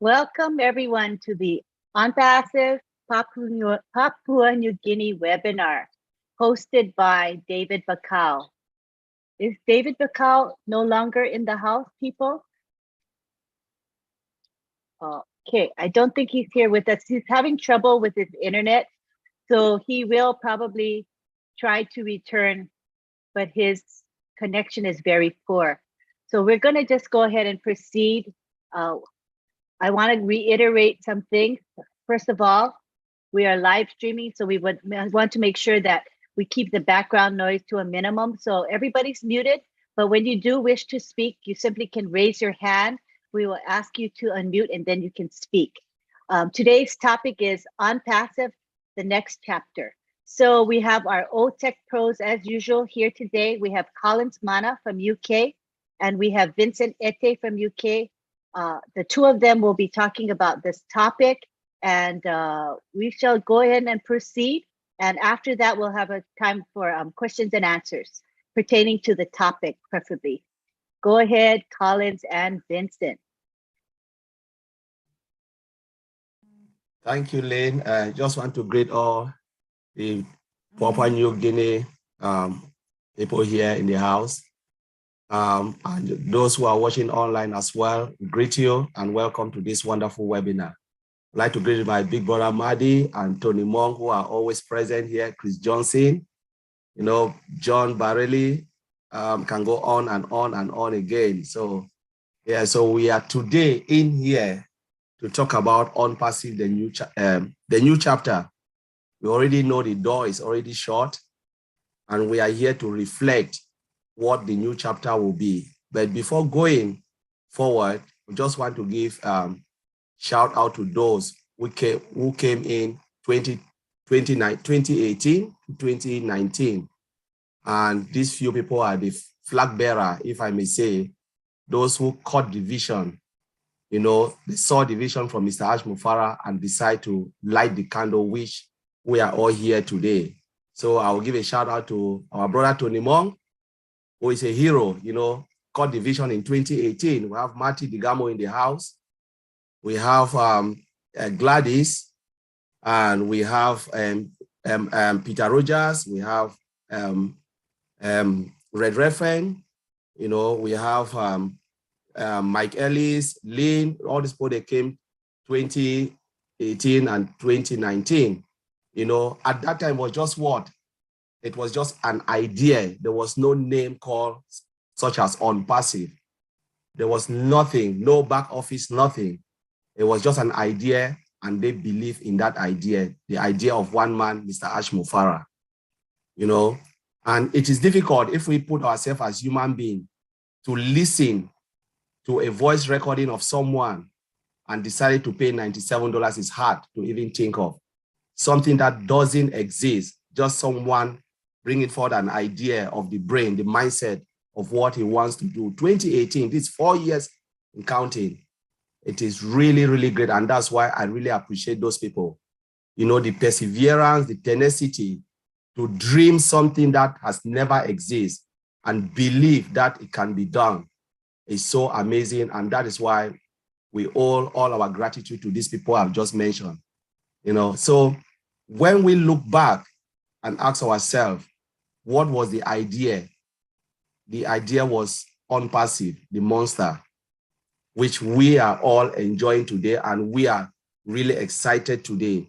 Welcome everyone to the Unpassive Papua New Guinea webinar hosted by David Bacau. Is David Bacau no longer in the house, people? Okay, I don't think he's here with us. He's having trouble with his internet, so he will probably try to return, but his connection is very poor. So we're going to just go ahead and proceed. I want to reiterate some things. First of all, we are live streaming, so we want to make sure that we keep the background noise to a minimum. So everybody's muted, but when you do wish to speak, you simply can raise your hand. We will ask you to unmute and then you can speak. Today's topic is On Passive, the next chapter. So we have our OTech pros as usual here today. We have Collins Mana from UK and we have Vincent Ete from UK. The two of them will be talking about this topic and we shall go ahead and proceed. And after that, we'll have a time for questions and answers pertaining to the topic, preferably. Go ahead, Collins and Vincent. Thank you, Lynn. I just want to greet all the Papua New Guinea people here in the house. And those who are watching online as well, greet you and welcome to this wonderful webinar. I'd like to greet my big brother Madi and Tony Monk, who are always present here, Chris Johnson, John Barelli, can go on and on and on again. So yeah, so we are today in here to talk about On Passive, the new chapter. We already know the door is already shut, and we are here to reflect what the new chapter will be. But before going forward, we just want to give shout out to those who came in 2018 to 2019. And these few people are the flag bearer, if I may say, those who caught the vision. They saw the vision from Mr. Ash Mufara and decide to light the candle, which we are all here today. So I will give a shout out to our brother Tony Mong, who is a hero, caught the vision in 2018. We have Marty Digamo in the house. We have Gladys, and we have Peter Rogers. We have Red Reffen. We have Mike Ellis, Lynn, all these people, they came 2018 and 2019. At that time was just what? It was just an idea. There was no name called such as On Passive. There was nothing, no back office, nothing. It was just an idea, and they believe in that idea, the idea of one man, Mr. Ash Mufara. And it is difficult if we put ourselves as human beings to listen to a voice recording of someone and decided to pay $97 is hard to even think of. Something that doesn't exist, just someone bringing forward an idea of the brain, the mindset of what he wants to do. 2018, this 4 years in counting, it is really, really great. And that's why I really appreciate those people. The perseverance, the tenacity to dream something that has never existed and believe that it can be done is so amazing. And that is why we owe all our gratitude to these people I've just mentioned. So when we look back and ask ourselves, what was the idea? The idea was On Passive, the monster, which we are all enjoying today, and we are really excited today,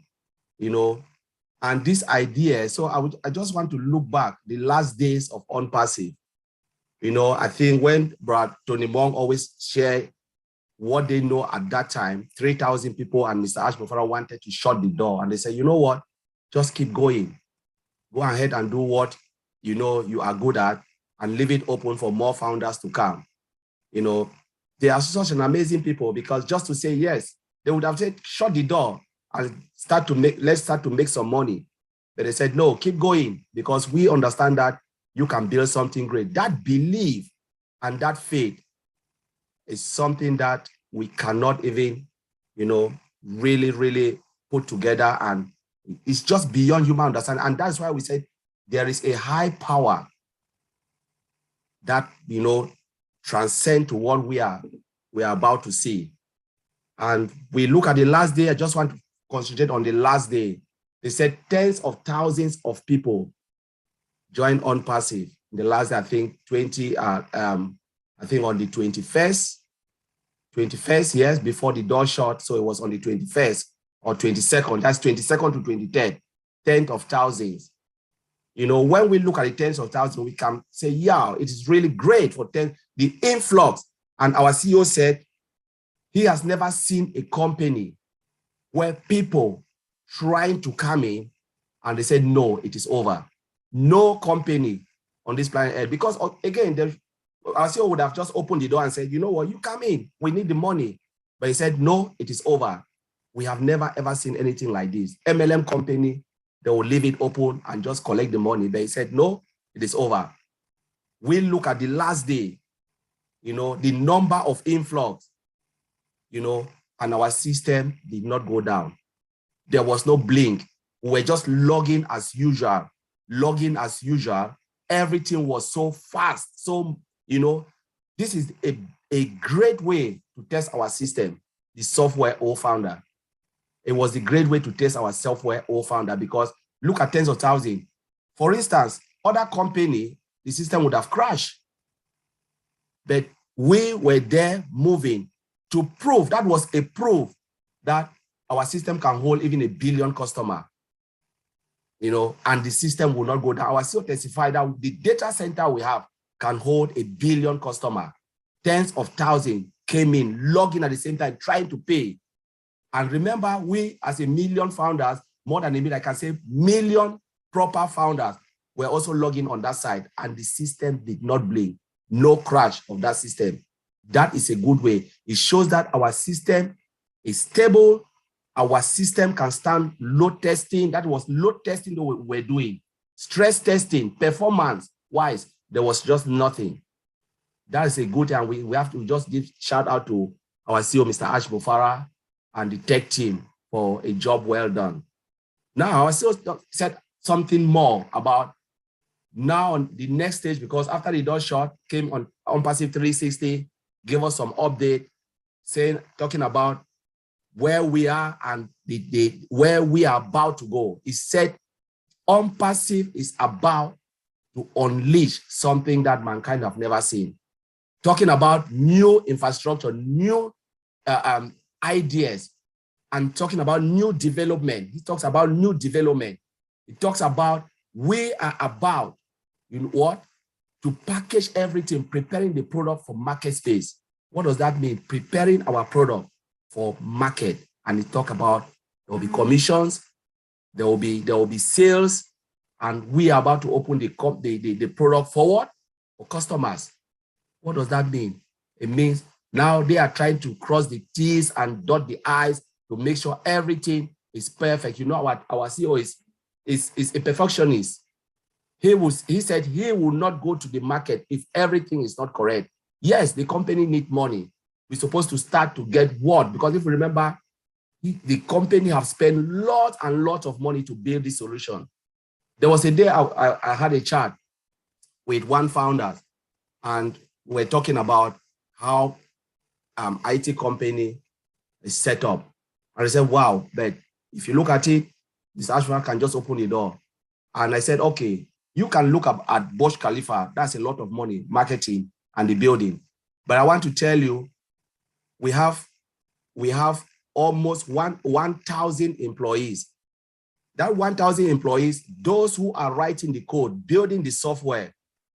And this idea, so I just want to look back the last days of On Passive. I think when Brad Tony Mong always share what they know at that time, 3,000 people and Mr. Ash Mufara wanted to shut the door. And they said, you know what? Just keep going. Go ahead and do what you are good at and leave it open for more founders to come. They are such an amazing people, because just to say yes, they would have said, shut the door and let's start to make some money. But they said, no, keep going, because we understand that you can build something great. That belief and that faith is something that we cannot even, really, really put together. And it's just beyond human understanding. And that's why we said there is a high power that, transcend to what we are about to see. And we look at the last day. I just want to concentrate on the last day. They said tens of thousands of people joined on passive. The last, I think, I think on the 21st, yes, before the door shut. So it was on the 21st or 22nd. That's 22nd to 23rd, 10th of thousands. You know, when we look at the tens of thousands, we can say, yeah, it is really great for the influx. And our CEO said he has never seen a company where people trying to come in and they said, no, it is over. No company on this planet Earth, because again, our CEO would have just opened the door and said, you know what, you come in, we need the money. But he said, no, it is over. We have never, ever seen anything like this. MLM company, they will leave it open and just collect the money. But he said, no, it is over. We look at the last day, you know, the number of influx, you know, and our system did not go down. There was no blink. We were just logging as usual. Everything was so fast. So, you know, this is a great way to test our system, the software founder. It was a great way to test our software founder, because look at tens of thousands. For instance, other company, the system would have crashed. But we were there moving to prove, that was a proof that our system can hold even 1 billion customers, you know, and the system will not go down. Our CEO testified that the data center we have can hold 1 billion customers. Tens of thousands came in, logging at the same time, trying to pay. And remember, we as 1 million founders, more than 1 million, I can say million proper founders, were also logging on that side, and the system did not blink. No crash of that system. That is a good way. It shows that our system is stable. Our system can stand load testing. That was load testing that we were doing. Stress testing, performance-wise, there was just nothing. That is a good thing. We have to just give shout out to our CEO, Mr. Ash Bofara, and the tech team for a job well done. Now, our CEO said something more about now on the next stage, because after the door shot came on Passive 360, gave us some update, talking about where we are and where we are about to go. He said, Passive is about to unleash something that mankind have never seen. Talking about new infrastructure, new ideas, and talking about new development. He talks about new development. He talks about we are about, you know what, to package everything, preparing the product for market space. What does that mean? Preparing our product for market. And he talk about there will be commissions, there will be sales, and we are about to open the product forward for customers. What does that mean? It means now they are trying to cross the T's and dot the I's to make sure everything is perfect. You know what, our CEO is a perfectionist. He said he will not go to the market if everything is not correct. Yes, the company needs money. We're supposed to start to get what? Because if you remember, the company have spent lots and lots of money to build this solution. There was a day I had a chat with one founder, and we're talking about how IT company is set up. And I said, wow, but if you look at it, this Ashra can just open the door. And I said, okay, you can look up at Burj Khalifa. That's a lot of money, marketing and the building. But I want to tell you, we have almost 1,000 employees. That 1,000 employees, those who are writing the code, building the software,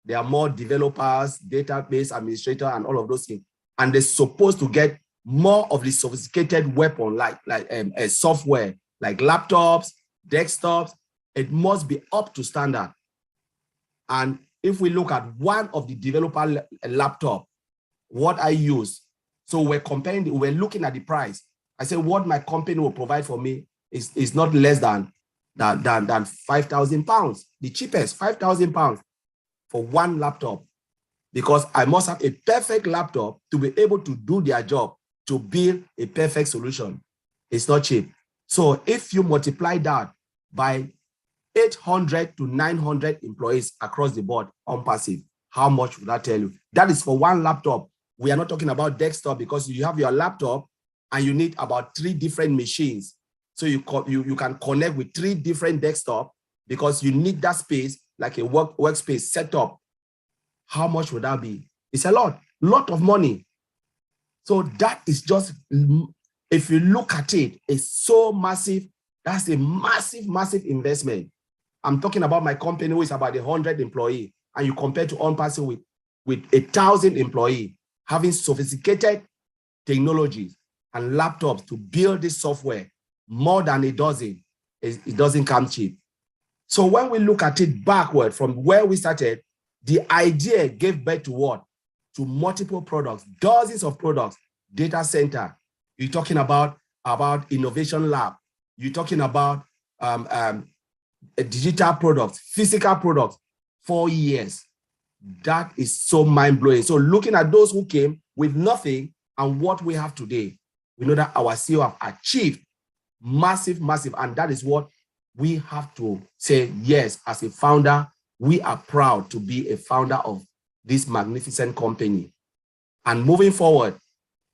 they are more developers, database administrator, and all of those things. And they're supposed to get more of the sophisticated weapon, like a software, like laptops, desktops. It must be up to standard. And if we look at one of the developer laptop, what I use, so we're comparing, we're looking at the price. I said, what my company will provide for me is not less than 5,000 pounds. The cheapest, 5,000 pounds for one laptop, because I must have a perfect laptop to be able to do their job, to build a perfect solution. It's not cheap. So if you multiply that by 800 to 900 employees across the board on passive, how much would that tell you? That is for one laptop. We are not talking about desktop, because you have your laptop and you need about 3 different machines. So you can connect with 3 different desktops because you need that space, like a workspace set up. How much would that be? It's a lot of money. So that is just, if you look at it, it's so massive. That's a massive investment. I'm talking about my company, who is about 100 employees, and you compare to On-Passive with 1,000 employees, having sophisticated technologies and laptops to build this software, more than a dozen. It doesn't come cheap. So when we look at it backward from where we started, the idea gave birth to what? To multiple products, dozens of products, data center. You're talking about innovation lab. You're talking about digital products, physical products, 4 years. That is so mind-blowing. So looking at those who came with nothing and what we have today, we know that our CEO have achieved massive, and that is what we have to say. Yes, as a founder, we are proud to be a founder of this magnificent company. And moving forward,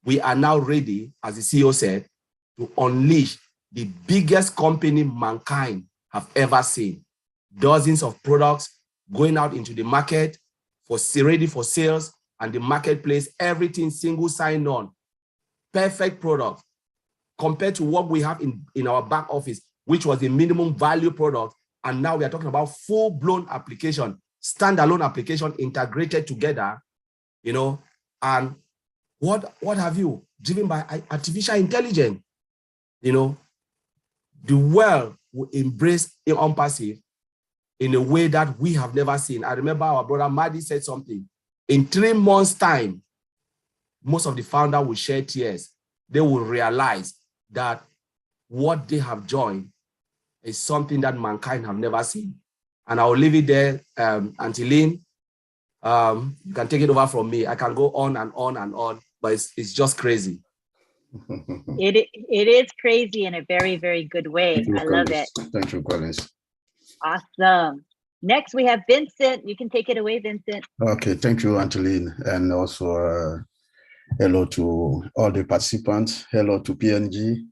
we are now ready, as the CEO said, to unleash the biggest company mankind have ever seen. Dozens of products going out into the market, ready for sales, and the marketplace, everything single sign-on. Perfect product compared to what we have in our back office, which was the minimum value product. And now we are talking about full-blown application, standalone application integrated together, and what have you, driven by artificial intelligence. The world will embrace On-Passive in a way that we have never seen. I remember our brother Madi said something. In 3 months' time, most of the founders will shed tears. They will realize that what they have joined is something that mankind have never seen. And I will leave it there. Antiline, you can take it over from me. I can go on and on and on, but it's just crazy. It is crazy in a very, very good way. I love it. Thank you, Collins. Awesome. Next, we have Vincent. You can take it away, Vincent. Okay, thank you, Angeline. And also hello to all the participants. Hello to PNG.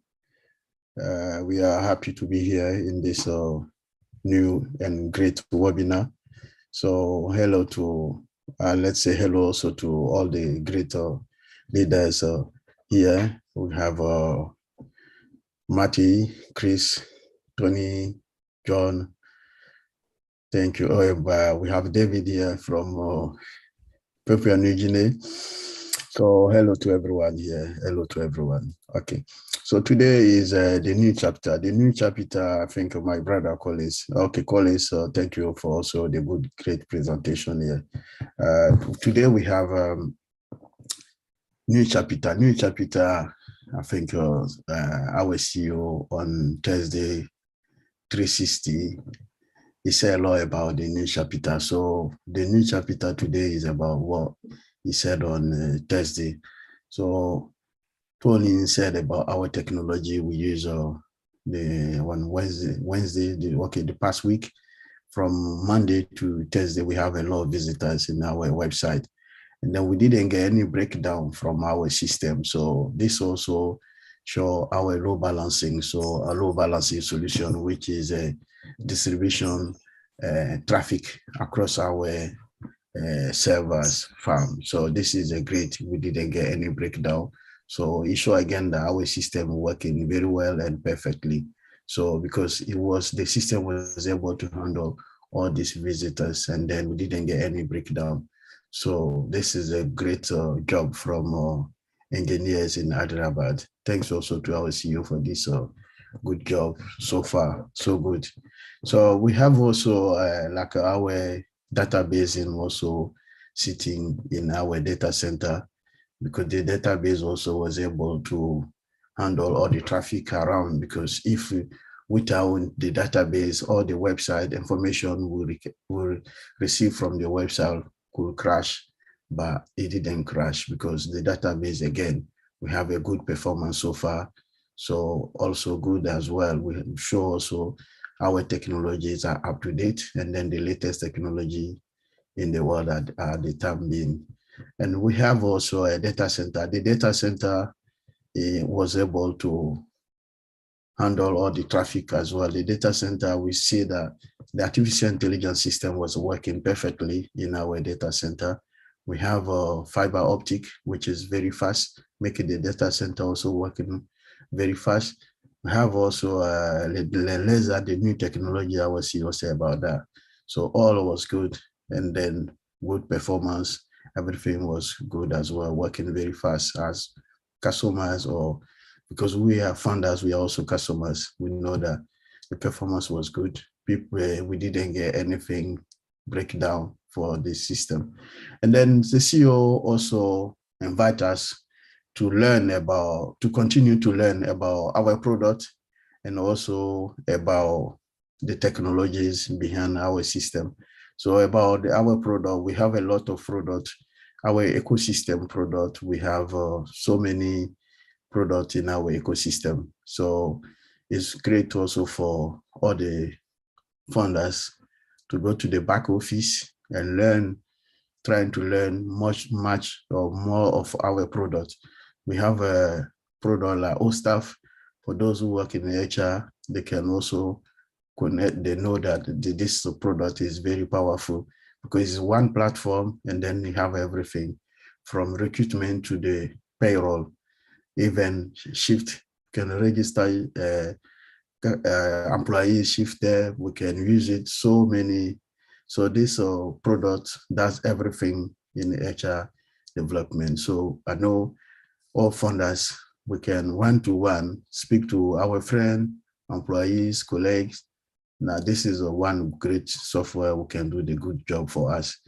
We are happy to be here in this new and great webinar. So hello to, let's say hello also to all the great leaders here. We have Matty, Chris, Tony, John. Thank you. We have David here from Papua New Guinea. So hello to everyone here. Hello to everyone. Okay. So today is the new chapter. The new chapter, I think my brother Collins. Okay, Collins, thank you for also the great presentation here. Today we have new chapter. New chapter, I think our CEO on Thursday 360, he said a lot about the new chapter. So the new chapter today is about what he said on Thursday. So Tony said about our technology. We use the past week, from Monday to Thursday, we have a lot of visitors in our website. And then we didn't get any breakdown from our system. So this also show our load balancing. So a load balancing solution, which is a distribution traffic across our servers farm. So this is a great, we didn't get any breakdown. So it show again that our system working very well and perfectly. So because the system was able to handle all these visitors, and then we didn't get any breakdown. So this is a great job from engineers in Hyderabad. Thanks also to our CEO for this good job so far, so good. So we have also like our database and also sitting in our data center, because the database also was able to handle all the traffic around, because if without the database, all the website information will receive from the website could crash, but it didn't crash because the database, again, we have a good performance so far. So also good as well. We show also our technologies are up to date, and then the latest technology in the world at the time being. And we have also a data center. The data center it was able to handle all the traffic as well. The data center, we see that the artificial intelligence system was working perfectly in our data center. We have a fiber optic, which is very fast, making the data center also working very fast. We have also the laser, the new technology. I was say about that. So all was good, and then good performance. Everything was good as well, working very fast as customers, or because we are funders, we are also customers. We know that the performance was good. We didn't get anything breakdown for the system. And then the CEO also invite us to continue to learn about our product and also about the technologies behind our system. So about our product, we have a lot of product, our ecosystem product. We have so many products in our ecosystem. So it's great also for all the funders to go to the back office and learn, trying to learn much or more of our product. We have a product like OSTAF. For those who work in HR, they can also connect. They know that this product is very powerful because it's one platform, and then you have everything from recruitment to the payroll, even shift, can register employees shift there. We can use it so many. So this product does everything in HR development. So I know all funders, we can one-to-one speak to our friend, employees, colleagues. Now this is one great software who can do the good job for us.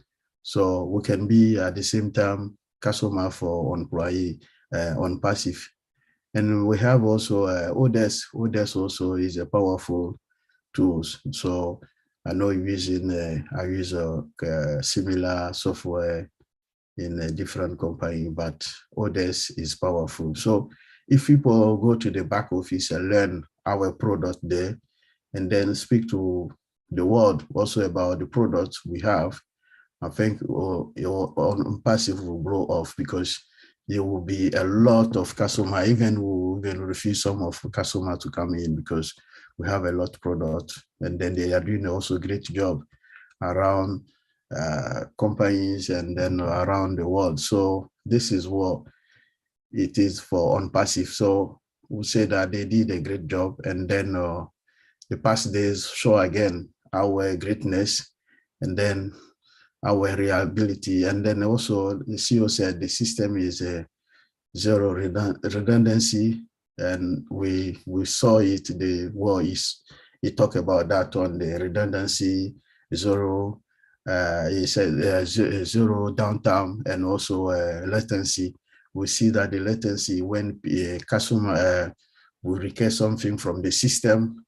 So we can be at the same time customer for employee on passive. And we have also ODS. ODS also is a powerful tool. So I know I use a similar software in a different company, but ODS is powerful. So if people go to the back office and learn our product there, and then speak to the world also about the products we have, I think your passive will grow off, because there will be a lot of customer, even we will refuse some of the customer to come in because we have a lot of product, and then they are doing also a great job around companies and then around the world. So this is what it is for on passive. So we'll say that they did a great job, and then the past days show again our greatness and then our reliability. And then also the CEO said the system is a zero redundancy, and we saw it. The war is, he talked about that on the redundancy, zero. He said zero downtime, and also latency. We see that the latency, when a customer will request something from the system,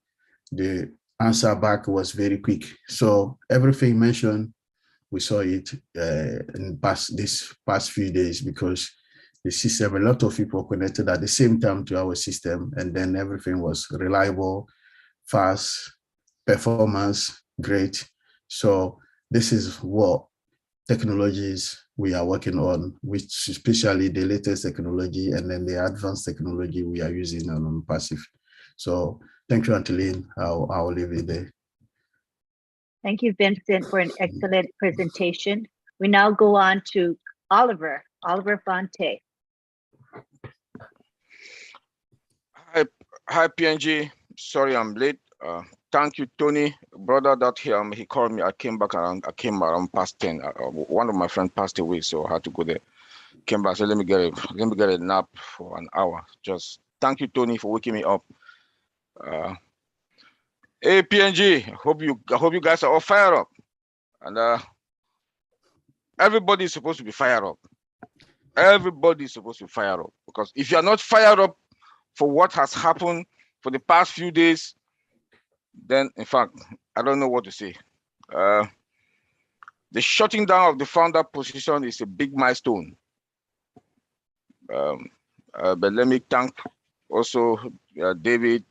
the answer back was very quick. So everything mentioned, we saw it in this past few days, because the system, a lot of people connected at the same time to our system, and then everything was reliable, fast, performance, great. So this is what technologies we are working on, which especially the latest technology and then the advanced technology we are using on passive. So thank you, Anteline. I'll leave it there. Thank you, Vincent, for an excellent presentation. We now go on to Oliver Fonte. Hi, PNG. Sorry I'm late. Thank you, Tony. Brother that he called me. I came around past 10. One of my friends passed away, so I had to go there. Came back, so let me get a nap for an hour. Just thank you, Tony, for waking me up. Hey, PNG, I hope you guys are all fired up. And everybody's supposed to be fired up. Everybody's supposed to be fired up, because if you're not fired up for what has happened for the past few days, then in fact, I don't know what to say. The shutting down of the founder position is a big milestone. But let me thank also David,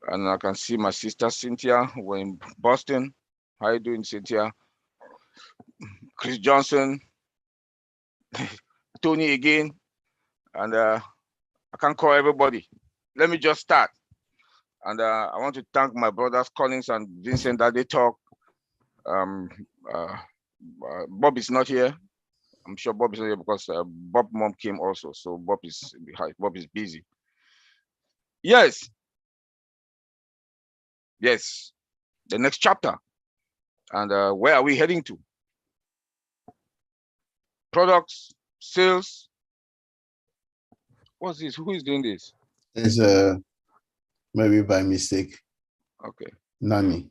and I can see my sister Cynthia, we're in Boston. How you doing, Cynthia? Chris Johnson, Tony again, and I can't call everybody. Let me just start. And I want to thank my brothers Collins and Vincent that they talk. Bob is not here. I'm sure Bob is not here because Bob mom came also. So Bob is busy. Yes. Yes. The next chapter. And where are we heading to? Products, sales. What's this? Who is doing this? It's maybe by mistake. Okay. Nani.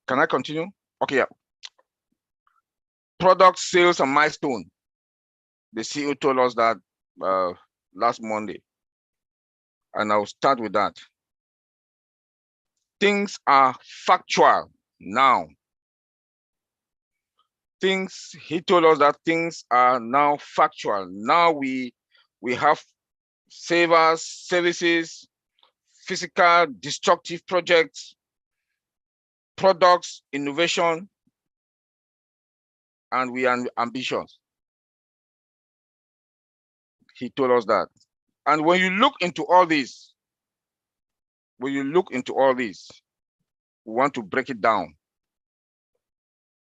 Can I continue? Okay, yeah. Product sales and milestone. The CEO told us that last Monday. And I'll start with that. Things are factual now. He told us that things are now factual. Now we have savers, services, physical, destructive projects, products, innovation, and we are ambitious. He told us that. And when you look into all this, we want to break it down.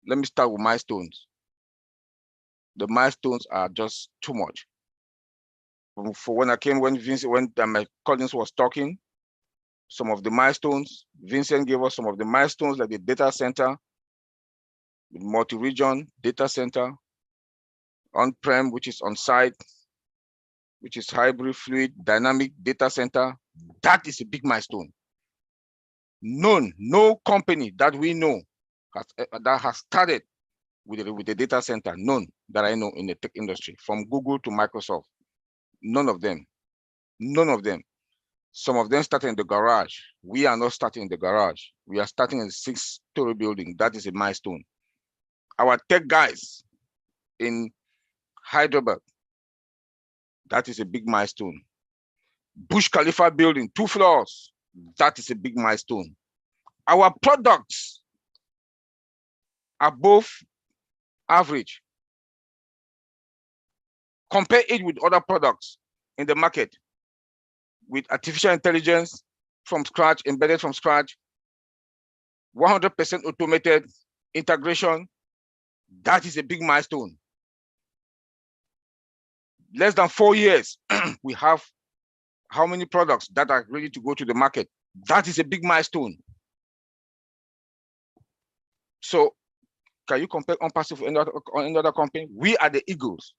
Let me start with milestones. The milestones are just too much. For when my Collins was talking, some of the milestones, Vincent gave us some of the milestones like the data center, multi-region data center, on-prem, which is on-site, which is hybrid, fluid, dynamic data center. That is a big milestone. No company that we know that has started with the data center, none that I know in the tech industry, from Google to Microsoft, none of them. Some of them started in the garage. We are not starting in the garage. We are starting in a 6-story building. That is a milestone. Our tech guys in Hyderabad, that is a big milestone. Burj Khalifa building, 2 floors, that is a big milestone. Our products above average. Compare it with other products in the market with artificial intelligence from scratch, embedded from scratch, 100% automated integration. That is a big milestone. Less than 4 years, we have how many products that are ready to go to the market? That is a big milestone. So can you compare Unpassive with any other company? We are the eagles.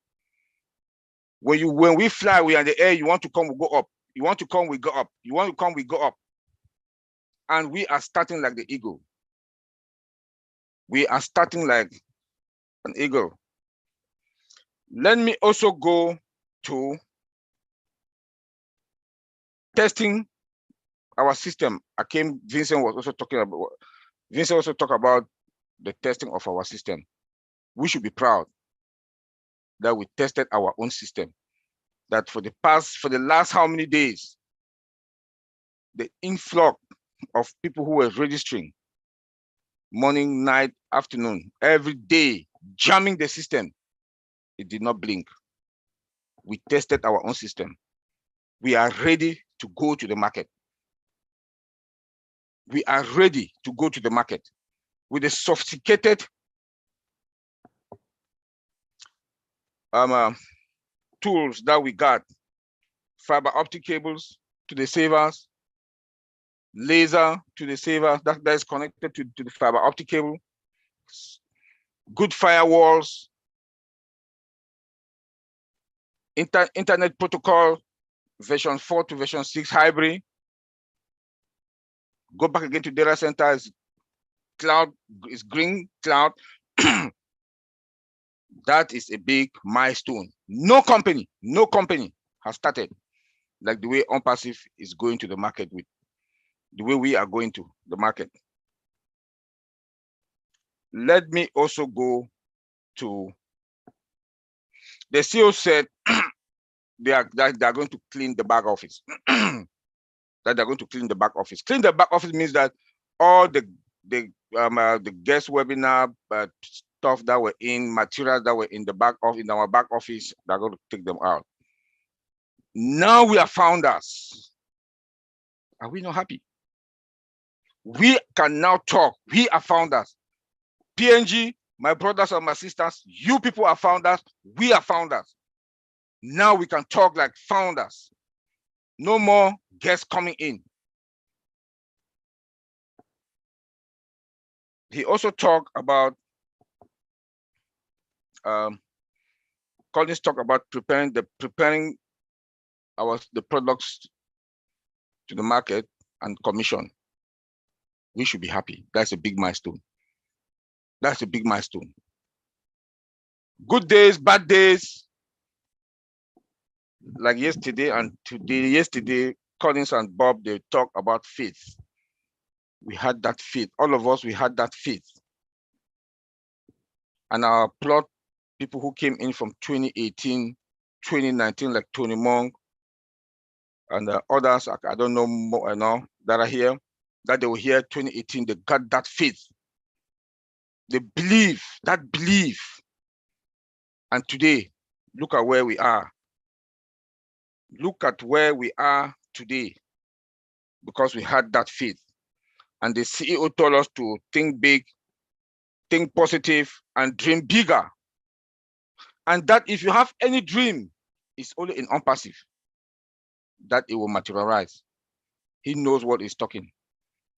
When we fly, we are in the air. You want to come, we go up. You want to come, we go up. You want to come, we go up. And we are starting like the eagle. We are starting like an eagle. Let me also go to testing our system. Vincent also talked about the testing of our system. We should be proud that we tested our own system. That for the last how many days, the influx of people who were registering, morning, night, afternoon, every day, jamming the system, it did not blink. We tested our own system. We are ready to go to the market. We are ready to go to the market with a sophisticated tools that we got. Fiber optic cables to the savers, laser to the saver that is connected to the fiber optic cable, good firewalls, internet protocol, version 4 to version 6 hybrid. Go back again to data centers, cloud is green cloud. That is a big milestone. No company has started like the way Unpassive is going to the market with, the way we are going to the market. Let me also go to, the CEO said they are going to clean the back office. That they're going to clean the back office. Clean the back office means that all the guest webinar, stuff that were in materials that were in the back of in our back office. They're going to take them out. Now we are founders. Are we not happy? We can now talk. We are founders. PNG, my brothers and my sisters, you people are founders. We are founders. Now we can talk like founders. No more guests coming in. He also talked about Collins talked about preparing the products to the market and commission. We should be happy. That's a big milestone. That's a big milestone. Good days, bad days. Like yesterday and today, yesterday, Collins and Bob, they talk about faith. We had that faith. All of us, we had that faith. And our plot, people who came in from 2018, 2019, like Tony Monk, and others, I don't know more, you know, that are here, that they were here 2018, they got that faith. They believe, that belief. And today, look at where we are. Look at where we are today, because we had that faith. And the CEO told us to think big, think positive, and dream bigger. And that if you have any dream, it's only in unpassive that it will materialize. He knows what he's talking.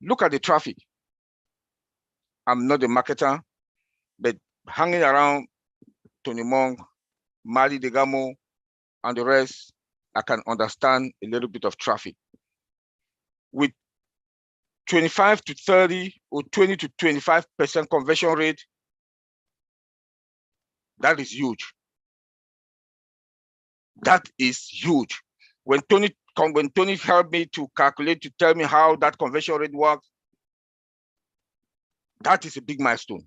Look at the traffic. I'm not a marketer, but hanging around Tony Monk, Mali Degamo, and the rest, I can understand a little bit of traffic. With 25 to 30 or 20 to 25% conversion rate, that is huge. That is huge. When Tony helped me to calculate, to tell me how that conversion rate works, that is a big milestone.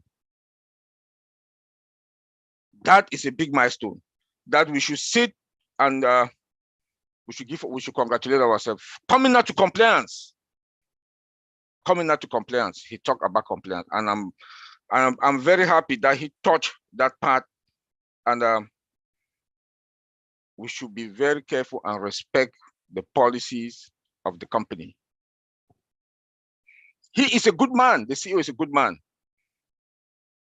That is a big milestone that we should sit and we should congratulate ourselves. Coming out to compliance. Coming out to compliance. He talked about compliance, and I'm very happy that he touched that part. And we should be very careful and respect the policies of the company. He is a good man. The CEO is a good man.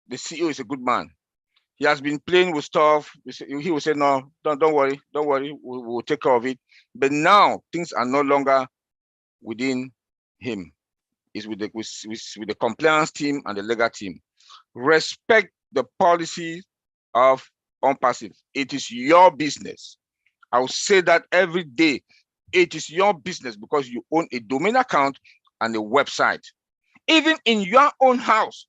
The CEO is a good man. He has been playing with stuff. He will say, no, don't worry, we'll take care of it. But now things are no longer within him. It's with the compliance team and the legal team. Respect the policy of unpassive. It is your business. I will say that every day. It is your business because you own a domain account and a website. Even in your own house,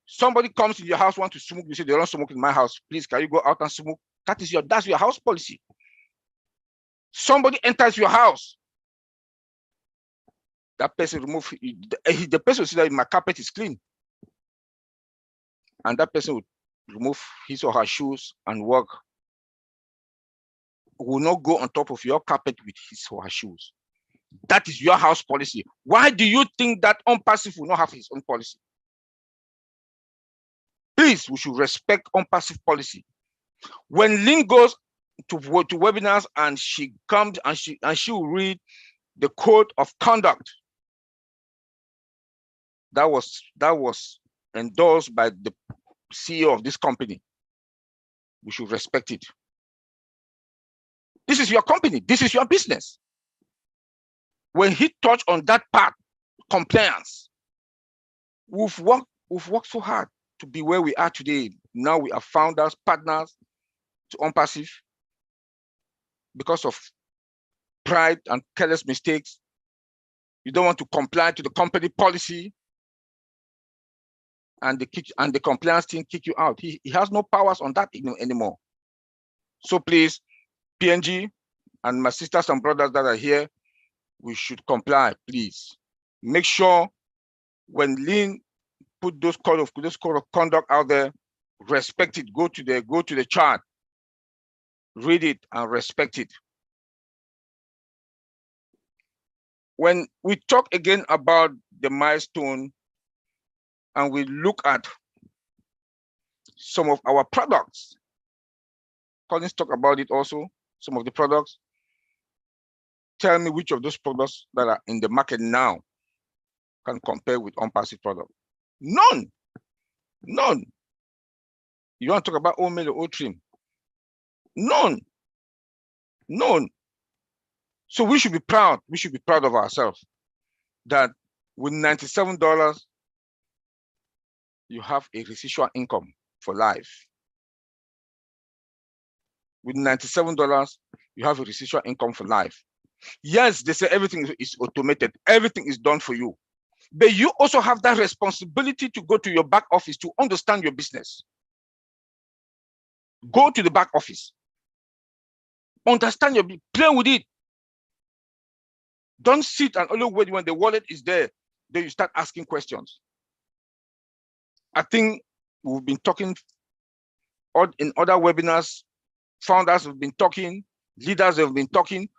somebody comes in your house, want to smoke, you say they don't smoke in my house. Please, can you go out and smoke? That's your house policy. Somebody enters your house. That person the person will see that my carpet is clean. And that person will remove his or her shoes and walk. Will not go on top of your carpet with his or her shoes. That is your house policy. Why do you think that unpassive will not have his own policy? Please, we should respect unpassive policy. When Lynn goes to webinars and she comes and she will read the code of conduct that was endorsed by the CEO of this company, we should respect it. This is your company. This is your business. When he touched on that part, compliance, we've worked so hard to be where we are today. Now we are founders, partners to unpassive because of pride and careless mistakes. You don't want to comply to the company policy, and the compliance team kick you out. He has no powers on that anymore. So please, PNG and my sisters and brothers that are here, we should comply, please. Make sure when Lynn put those code of conduct out there, respect it. Go to the chart, read it and respect it. When we talk again about the milestone and we look at some of our products. Collins talk about it also, some of the products. Tell me which of those products that are in the market now can compare with unpassive product. None. None. You want to talk about oatmeal or oat trim? None. None. So we should be proud. We should be proud of ourselves that with $97, you have a residual income for life. With $97, you have a residual income for life. Yes, they say everything is automated. Everything is done for you. But you also have that responsibility to go to your back office to understand your business. Go to the back office. Understand your business. Play with it. Don't sit and only wait when the wallet is there. Then you start asking questions. I think we've been talking in other webinars. Founders have been talking. Leaders have been talking.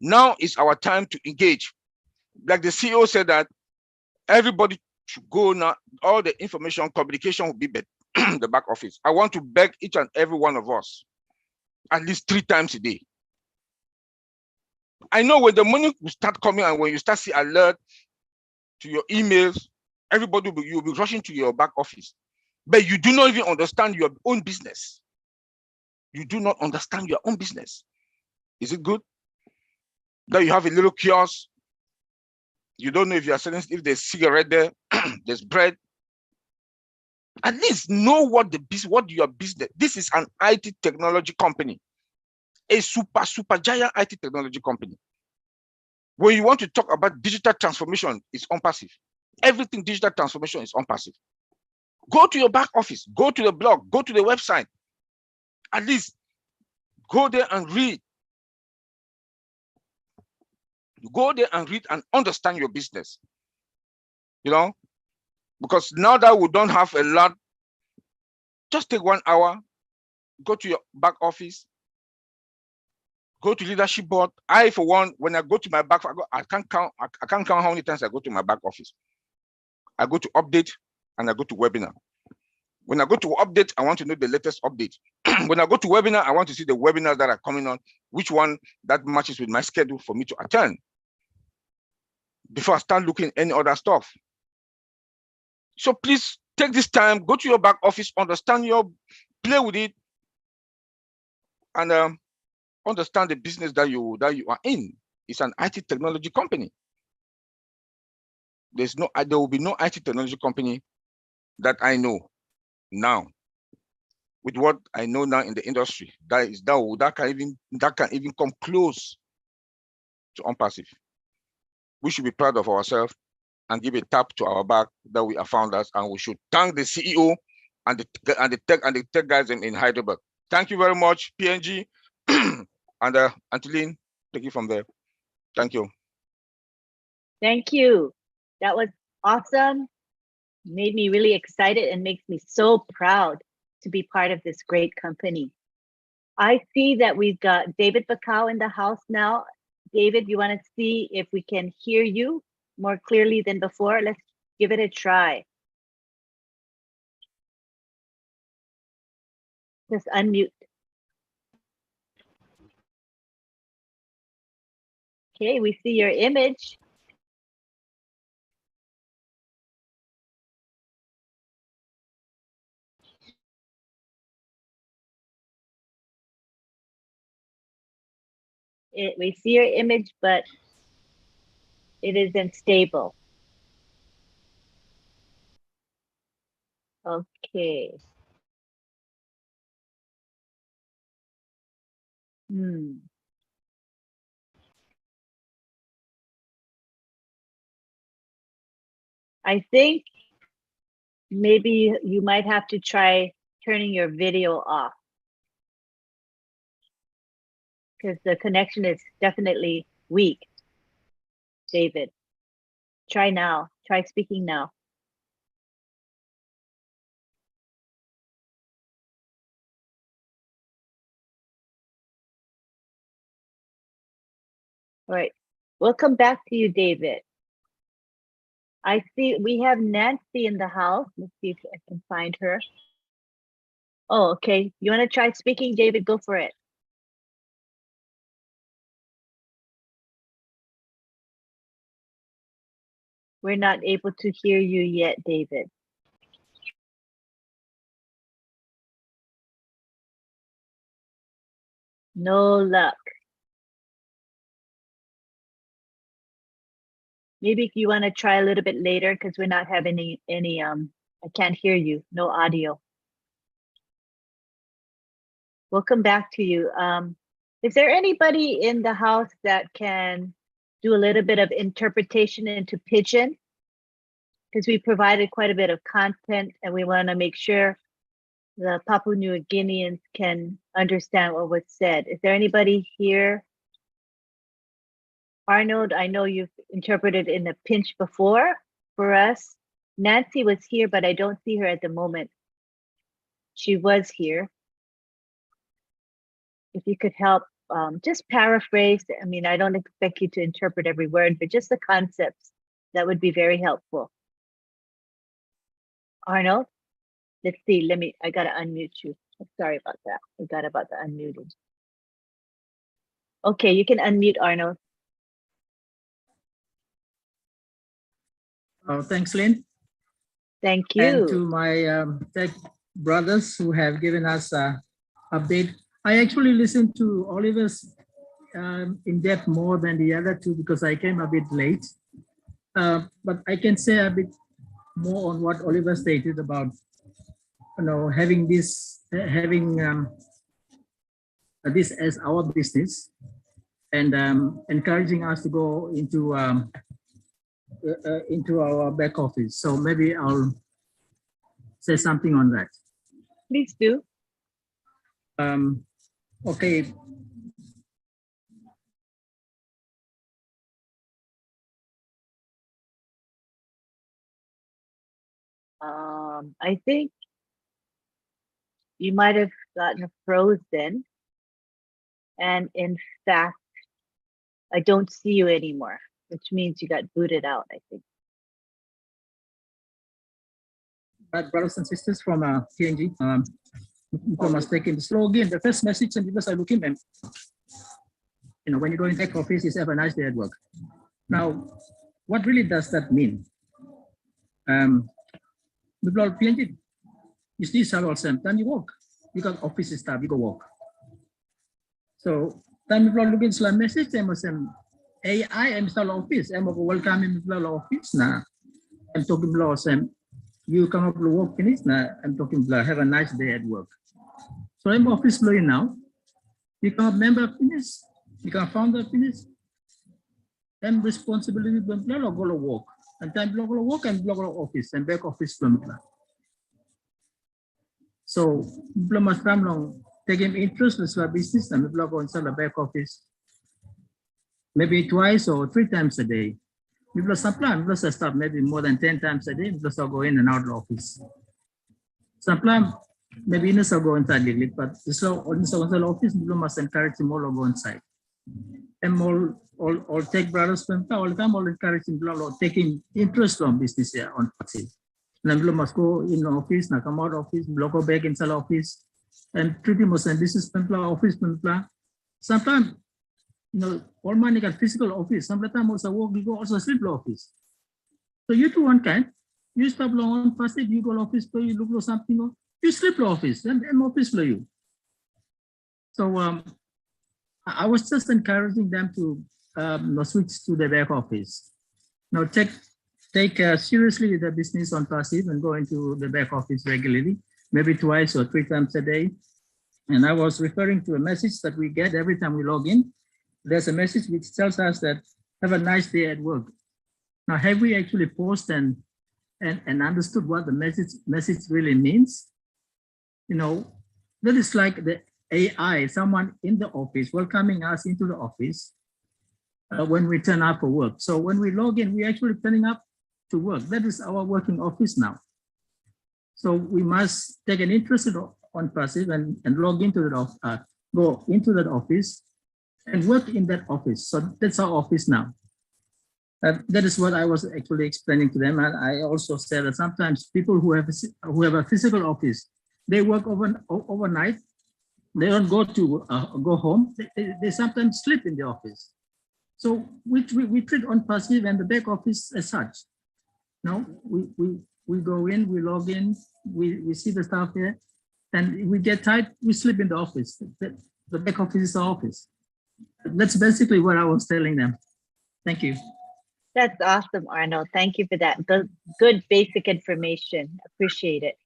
Now is our time to engage. Like the CEO said that everybody should go now. All the information, communication will be the back office. I want to beg each and every one of us at least 3 times a day. I know when the money will start coming and when you start see alert to your emails, everybody you'll be rushing to your back office. But you do not even understand your own business. You do not understand your own business. Is it good that you have a little kiosk? You don't know if you are selling, if there's cigarette there, there's bread. At least know what your business. This is an IT technology company, a super giant IT technology company. When you want to talk about digital transformation, it's unpassive. Everything digital transformation is unpassive. Go to your back office, go to the blog, go to the website. At least go there and read. Go there and read and understand your business. You know, because now that we don't have a lot, just take 1 hour, go to your back office, go to leadership board. I, for one, when I go to my back, I can't count how many times I go to my back office. I go to update and I go to webinar. When I go to update, I want to know the latest update. When I go to webinar, I want to see the webinars that are coming on, which one that matches with my schedule for me to attend before I start looking at any other stuff. So please take this time, go to your back office, understand play with it, and understand the business that you are in. It's an IT technology company. There will be no IT technology company that I know now, with what I know now in the industry, that can even come close to unpassive. We should be proud of ourselves and give a tap to our back that we are founders, and we should thank the CEO and the tech guys in Hyderabad. Thank you very much, PNG. And Angeline, take it from there. Thank you. Thank you. That was awesome. Made me really excited and makes me so proud to be part of this great company. I see that we've got David Bacau in the house now. David, you want to see if we can hear you more clearly than before? Let's give it a try. Just unmute. Okay, we see your image. We see your image, but it isn't stable. Okay. I think maybe you might have to try turning your video off, because the connection is definitely weak. David, try now. Try speaking now. All right, we'll come back to you, David. I see we have Nancy in the house. Let's see if I can find her. Oh, okay. You want to try speaking, David? Go for it. We're not able to hear you yet, David. No luck. Maybe if you want to try a little bit later because we're not having any I can't hear you. No audio. We'll come back to you. Is there anybody in the house that can do a little bit of interpretation into Pidgin? Because we provided quite a bit of content and we want to make sure the Papua New Guineans can understand what was said. Is there anybody here? Arnold, I know you've interpreted in the pinch before for us. Nancy was here, but I don't see her at the moment. She was here. If you could help, just paraphrase. I mean, I don't expect you to interpret every word, but just the concepts, that would be very helpful. Arnold, let's see, I gotta unmute you. Sorry about that. I forgot about the unmuting. Okay, you can unmute Arnold. Oh, thanks, Lynn. Thank And you. to my tech brothers who have given us an update. I actually listened to Oliver's in depth more than the other two because I came a bit late. But I can say a bit more on what Oliver stated about, having this, this as our business and encouraging us to go into our back office. So maybe I'll say something on that. Please do. Okay. I think you might have gotten frozen. And in fact, I don't see you anymore, which means you got booted out, I think. But brothers and sisters from TNG, you must take in the slow again. The first message, and because I look in, and when you go in tech office, you have a nice day at work. Now, what really does that mean? The PNG is this all same time you work. You got office staff, you go work. So, time you look in Islam message, I must say, AI install office. I'm welcome in the office. Now, I'm talking about Sam. You come up to work finish. Now, I'm talking about have a nice day at work. So I'm office employee now. You come member finish. You can founder finish. I'm responsibility to go to work. And time to work and go to office and back office. So must come long taking interest in the business and go inside the back office. Maybe twice or 3 times a day. People sometimes stop maybe more than 10 times a day. People go in and out of the office. Sometimes maybe you go inside the but so inside the office, people must encourage them all to go inside. And all tech brothers all the time all encouraging people taking interest on business here on passive. And people must go in the office, now come out of office, go back inside the office, and pretty much business people, office people. Sometimes all money got physical office. Sometimes also work, you go also sleep office. So you do one kind, you stop long passive, you go office, you look for something, you sleep office, and office for you. So I was just encouraging them to switch to the back office. Now take seriously the business on passive and go into the back office regularly, maybe twice or 3 times a day. And I was referring to a message that we get every time we log in. There's a message which tells us that have a nice day at work. Now, have we actually paused and understood what the message really means? That is like the AI, someone in the office welcoming us into the office when we turn up for work. So when we log in, we're actually turning up to work. That is our working office now. So we must take an interest on passive and log into the go into that office and work in that office. So that's our office now. That is what I was actually explaining to them, and I also said that sometimes people who have a physical office, they work overnight. They don't go to go home. They sometimes sleep in the office. So we treat on passive and the back office as such. No, we go in, we log in, we see the stuff there, and we get tired, we sleep in the office. The back office is the office. That's basically what I was telling them. Thank you. That's awesome, Arnold. Thank you for that. Good basic information. Appreciate it.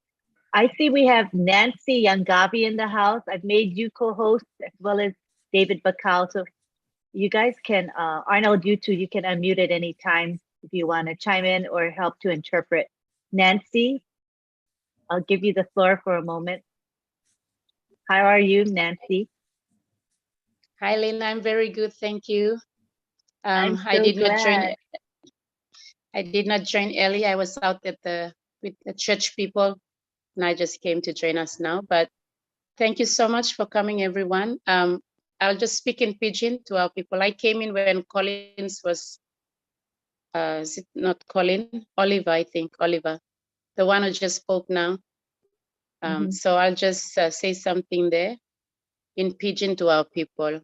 I see we have Nancy Yangavi in the house. I've made you co-host as well as David Bakal. So you guys can, Arnold, you two, you can unmute at any time if you want to chime in or help to interpret. Nancy, I'll give you the floor for a moment. How are you, Nancy? Hi, Lynn. I'm very good, thank you. I'm I so did not join. glad. I did not join early. I was out at with the church people, and I just came to join us now. But thank you so much for coming, everyone. I'll just speak in Pidgin to our people. I came in when Collins was, is it not Colin? Oliver, I think, Oliver, the one who just spoke now. So I'll just say something there in Pidgin to our people.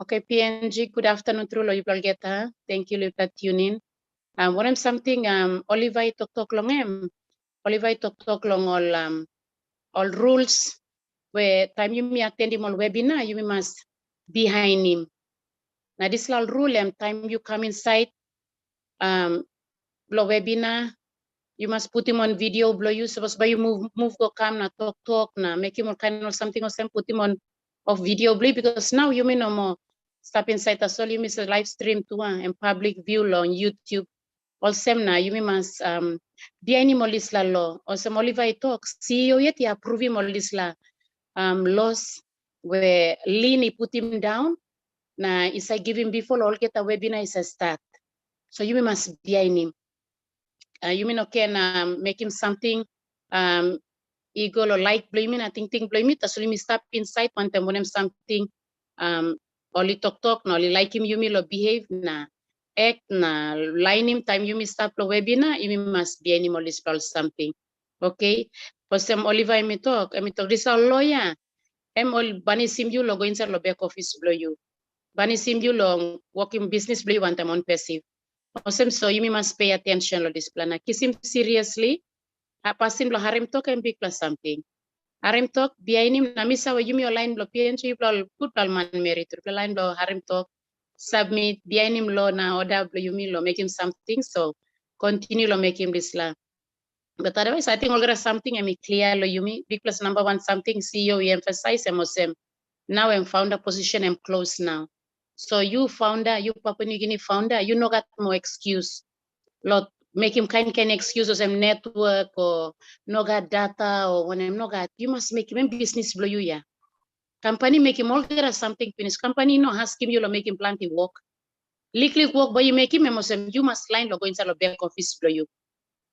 Okay, PNG, good afternoon through Loyubalgeta. Thank you, Luka tuning. What I'm something, Oliver talk long Oliver talk long all rules where time you may attend him all webinar, you must behind him. Now this all rule and time you come inside lo webinar, you must put him on video, blow you supposed by you move go come na talk na make him all kind of something or put him on of video blue because now you may no more stop inside us all you miss a live stream too and public view on YouTube. Also na you must be animal isla law. Also Oliver talks CEO yet ya approve him all isla laws where Lini put him down. Na is I give him before all get a webinar is a start. So you must be in him. You mean can make him something eagle or like blaming, I think blame it. So let me stop inside one time when I'm something only talk no only like him you mean or behave na act na line him time you miss stop the webinar you must be animal is something. Okay. But some Oliver me talk this a lawyer. All bunny sim you logo inside the back office blow you. Bunny sim you long working business blow you one time on passive. Awesome, so you must pay attention to this plan. Kiss him seriously. Pasim lo harim talk and big plus something. Harim talk behind him. Namisa wa yumi line lo PNG lo put man merit. Line lo harim talk submit behind him lo na order lo yumi lo make him something. So continue lo make him this la. But otherwise, I think already something I clear lo yumi big plus number one something CEO we emphasize emosem. Now I'm founder position I'm close now. So you founder, you Papua New Guinea founder, you no got more excuse. Lot make him kind excuses and network or no got data or when I'm no got, you must make him business blow you yeah. Company make him all get something finish. Company no ask him you make him plenty work. Lickly work but you make him you must line logo inside the back office blow you.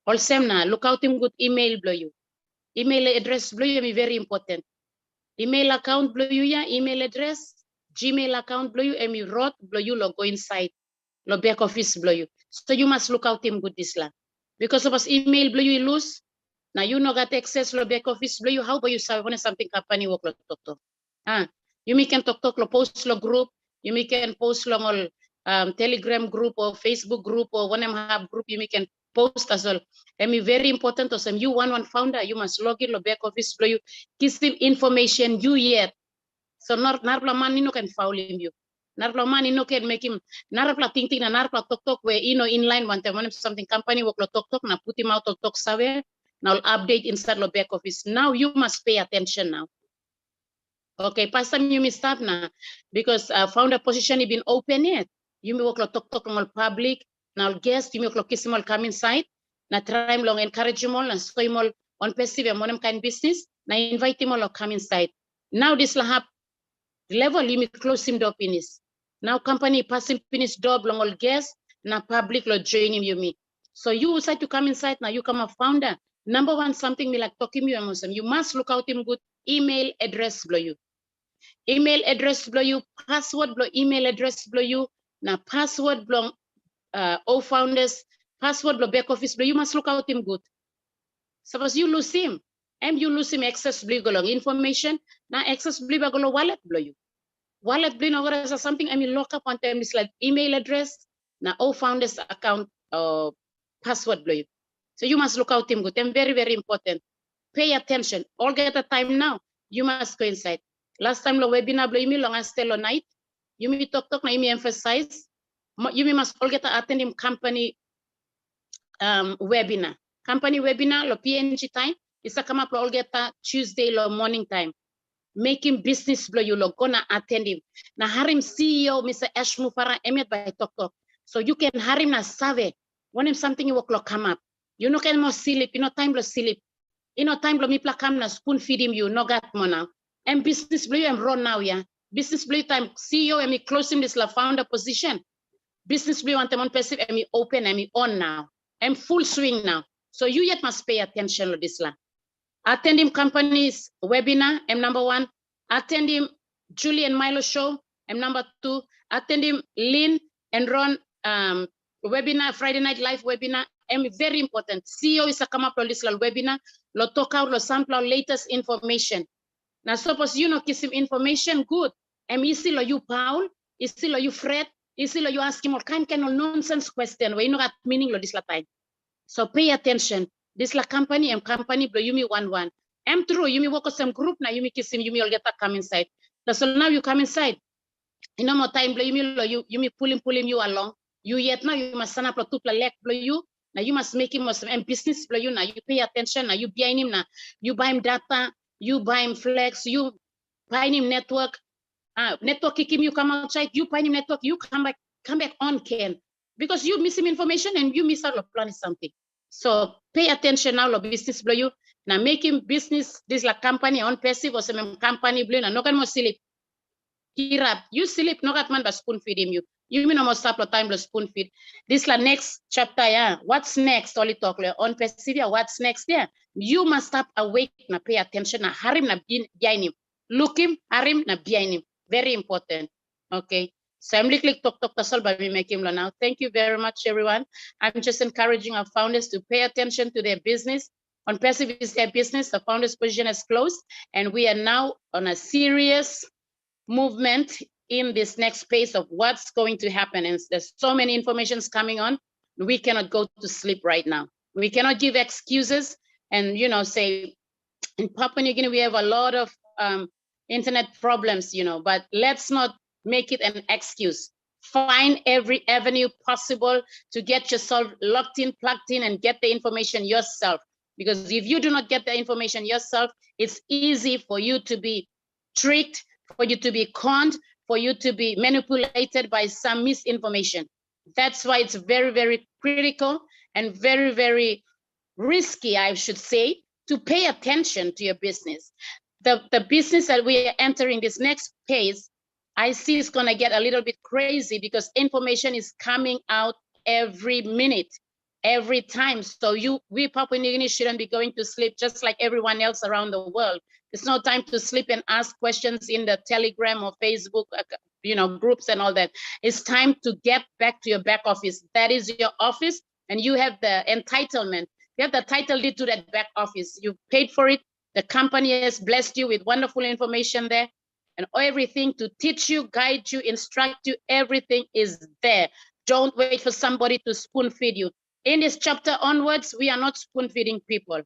Also na look out him good email blow you. Email address blow you very important. Email account blow you yeah, email address. Gmail account blow you and you wrote blow you logo inside lo back office blow you. So you must look out him good this la. Because of us email blow you lose. Now you no got access lo back office blow you. How about you say when something company work lo talk. You may can talk lo post lo group. You may can post lo all Telegram group or Facebook group or one have group you may can post as well. And very important to some you one founder you must log in lo back office blow you. Give him information you yet. So narpla man no can foul him you. Narpla man no can make him narpla ting na narpla talk where in line one time when something company work lo talk na put him out of talk sawe now update inside the back office. Now you must pay attention now. Okay, past time you may start now because founder position has been open yet. You may work lo talk all public now guest you may work kiss all come inside na try long encourage him all na so him all on passive and one kind business na invite him all come inside. Now this will happen. Level limit close him door finish. Now company passing finish door long all guest now public lo join him you me. So you decide to come inside now you come a founder. Number one something me like talking you must look out him good email address blow you. Email address blow you, password blow email address blow you, now password blow all founders, password lo back office, you must look out him good. Suppose you lose him, and you lose him access golong information, now access golo wallet blow you. Wallet blin over as something, I mean lock up on them is like email address, now all founders account password blow you. So you must look out him good. And very, very important. Pay attention. All get the time now. You must go inside. Last time the webinar blow you long as still on night. You may talk now, you may emphasize. You must all get to attend him company webinar. Company webinar, lo PNG time, is a come up all get Tuesday lo morning time. Making business blow you lo gonna attend him. Na harim CEO, Mr. Ashmu Farah Emet by Tok. So you can harim na save. When him something you will come up. You know can more sleep, you know time blow sleep. You know time blow me plakam na spoon feed him you no got more now. And business blow you and run now, yeah. Business blow time CEO and me close him this la founder position. Business blow want them on passive and me open and me on now. I'm full swing now. So you yet must pay attention to this. Attend him companies webinar, I'm number 1. Attend him Julie and Milo show, I'm number 2. Attend him Lynn and Ron webinar, Friday night live webinar. I'm very important. CEO is a come up on this webinar. Lo talk out, lo sample latest information. Now suppose you know kiss him information good. I'm easy lo you Paul, easy lo you Fred, easy lo you ask him all kind of nonsense question where you know that meaning lo this la time. So pay attention. This la company and company blow you me 1-1. I'm true. You me work with some group now. You me kiss him. You me all get to come inside. So now you come inside. You know more time blow you me. You me pull him you along. You yet now you must stand up to leg blow you. Now you must make him most and business blow you. Now you pay attention. Now you behind him now. You buy him data. You buy him flex. You buy him network. Network kick him. You come outside. You buy him network. You come back on Ken. Because you miss him information and you miss out of planning something. So pay attention now, lo business blow you. Now making business, this like company on passive or some company blue. Now no can more sleep. Kirap, you sleep, no got man but spoon feed him you. You mean almost stop the time to spoon feed. This like next chapter, yeah. What's next? Only talk on passive, yeah. What's next? Yeah. You must stop awake, na pay attention, na harim na behind him. Look him, harim na behind him. Very important. Okay. So I'm click talk to by me make him now. Thank you very much, everyone. I'm just encouraging our founders to pay attention to their business. On passive is their business. The founders position is closed, and we are now on a serious movement in this next phase of what's going to happen. And there's so many informations coming on. We cannot go to sleep right now. We cannot give excuses and say in Papua New Guinea we have a lot of internet problems, but let's not make it an excuse. Find every avenue possible to get yourself locked in, plugged in, and get the information yourself. Because if you do not get the information yourself, it's easy for you to be tricked, for you to be conned, for you to be manipulated by some misinformation. That's why it's very, very critical and very, very risky, I should say, to pay attention to your business. The business that we are entering this next phase, I see it's going to get a little bit crazy because information is coming out every minute, every time. So we Papua New Guinea shouldn't be going to sleep just like everyone else around the world. It's no time to sleep and ask questions in the Telegram or Facebook, groups and all that. It's time to get back to your back office. That is your office, and you have the entitlement. You have the title deed to that back office. You paid for it. The company has blessed you with wonderful information there. And everything to teach you, guide you, instruct you, everything is there. Don't wait for somebody to spoon feed you. In this chapter onwards, we are not spoon feeding people.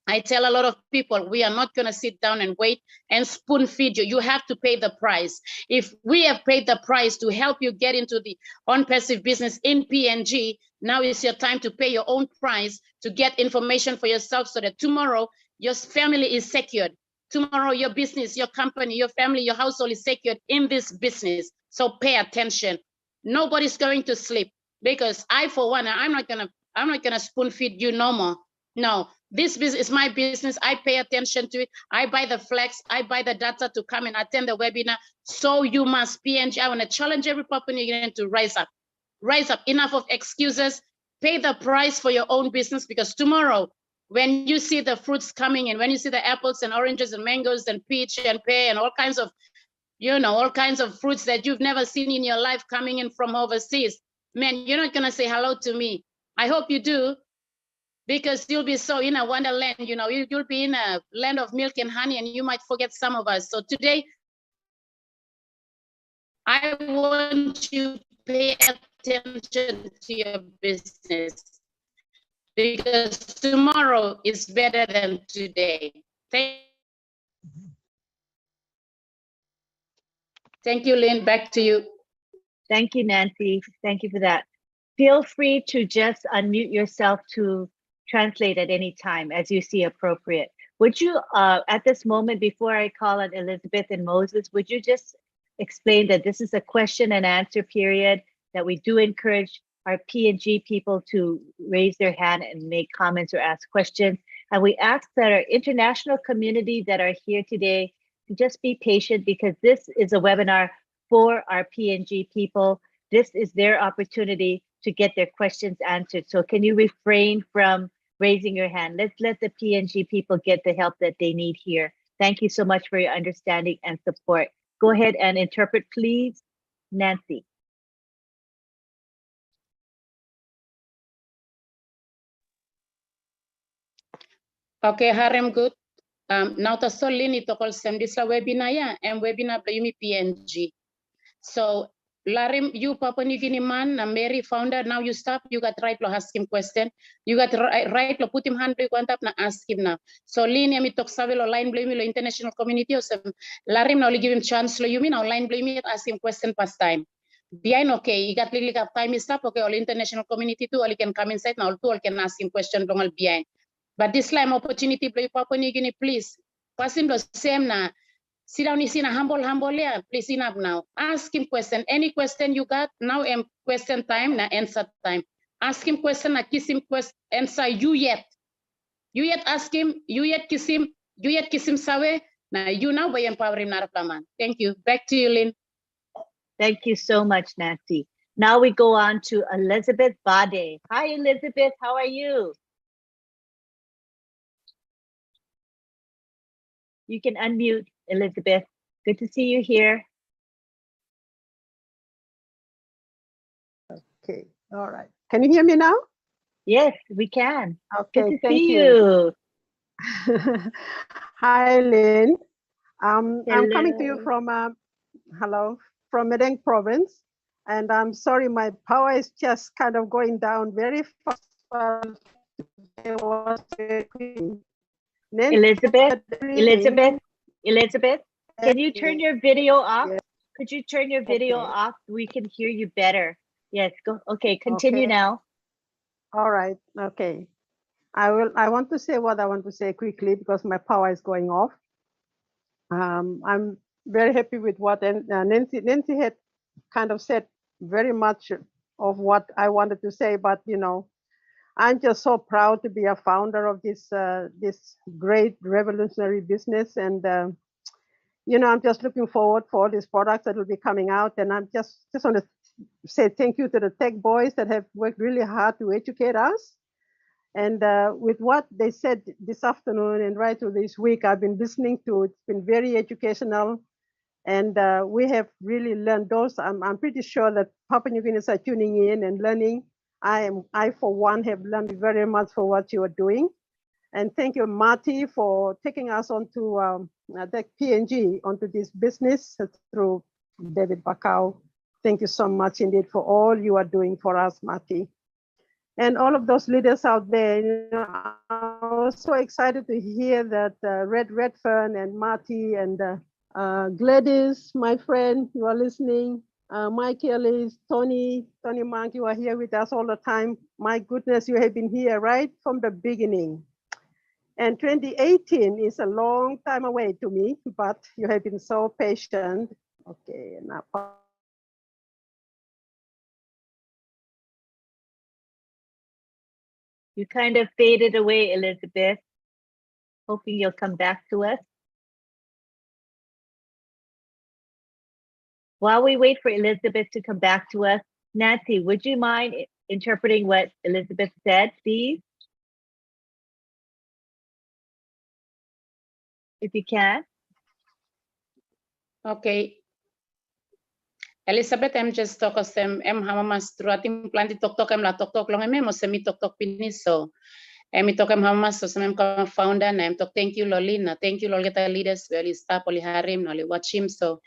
I tell a lot of people, we are not going to sit down and wait and spoon feed you. You have to pay the price. If we have paid the price to help you get into the on-passive business in PNG, now is your time to pay your own price to get information for yourself so that tomorrow your family is secured. Tomorrow, your business, your company, your family, your household is secured in this business. So pay attention. Nobody's going to sleep because I, for one, I'm not gonna spoon feed you no more. No, this business is my business. I pay attention to it. I buy the flex. I buy the data to come and attend the webinar. So you must PNG. I want to challenge every Papua New Guinean to rise up. Rise up. Enough of excuses. Pay the price for your own business because tomorrow, when you see the fruits coming and when you see the apples and oranges and mangoes and peach and pear and all kinds of fruits that you've never seen in your life coming in from overseas, Man, you're not gonna say hello to me. I hope you do, because you'll be so in a wonderland, you know, you'll be in a land of milk and honey, and you might forget some of us. So today, I want you to pay attention to your business, because tomorrow is better than today. Thank you, Lynn. Back to you. Thank you, Nancy. Thank you for that. Feel free to just unmute yourself to translate at any time as you see appropriate. Would you, at this moment, before I call on Elizabeth and Moses, would you just explain that this is a question and answer period, that we do encourage our P&G people to raise their hand and make comments or ask questions. And we ask that our international community that are here today to just be patient, because this is a webinar for our P&G people. This is their opportunity to get their questions answered. So can you refrain from raising your hand? Let's let the P&G people get the help that they need here. Thank you so much for your understanding and support. Go ahead and interpret, please, Nancy. Okay, Harem, good. Now to solini to call sem this webinar ya and webinar yumi PNG. So Larim, you Papua New Guinea man, Mary founder, now you stop, you got right to ask him question. You got right to put him hand to up na ask him now. So Lini mi talk savilo line blame lo international community or some Larim now give him chance lo you mean now line blame it ask him question past time. Behind okay, you got really got time is stop okay, all international community too, all you can come inside now, all two all can ask him question long all behind. But this time opportunity play Papua New Guinea, please. Pass him the same na. Sit down, is in a humble, yeah. Please enough now. Ask him question. Any question you got now? Question time, na answer time. Ask him question, na kiss him question. Answer you yet. You yet ask him. You yet kiss him. You yet kiss him. Sawe. Na you now by empower him na. Thank you. Back to you, Lynn. Thank you so much, Nancy. Now we go on to Elizabeth Bade. Hi, Elizabeth. How are you? You can unmute, Elizabeth. Good to see you here. Okay, all right. Can you hear me now? Yes, we can. Okay, Good to thank see you. Hi, Lynn. I'm coming to you Hello. from, hello, from Medang province. And I'm sorry, my power is just kind of going down very fast. It was very quick. Elizabeth, can you turn your video off? Yes. Could you turn your video Okay. off? We can hear you better. Yes, go. Okay, continue Okay. now. All right, okay. I want to say what I want to say quickly because my power is going off. I'm very happy with what Nancy had kind of said very much of what I wanted to say, but you know, I'm just so proud to be a founder of this this great revolutionary business, and you know, I'm just looking forward for all these products that will be coming out, and I'm just want to say thank you to the tech boys that have worked really hard to educate us. And with what they said this afternoon and right through this week, I've been listening to. It's been very educational, and we have really learned those. I'm pretty sure that Papua New Guineans are tuning in and learning. I for one have learned very much for what you are doing, and thank you, Marty, for taking us onto the P&G onto this business through David Bakau. Thank you so much indeed for all you are doing for us, Marty. And all of those leaders out there, you know, I was so excited to hear that Redfern and Marty and Gladys, my friend, you are listening. Mike Ellis, Tony Monk, you are here with us all the time. My goodness, you have been here right from the beginning. And 2018 is a long time away to me, but you have been so patient. Okay, now. You kind of faded away, Elizabeth. Hoping you'll come back to us. While we wait for Elizabeth to come back to us, Nancy, would you mind interpreting what Elizabeth said, please? If you can. Okay. Elizabeth em just talk sem em hamamas truating planti tok em la tok long em semi tok pinis so em tok em hamamas so sem come founder na em tok thank you Lolina, thank you Lolgeta leaders well staff oli harim no watch him so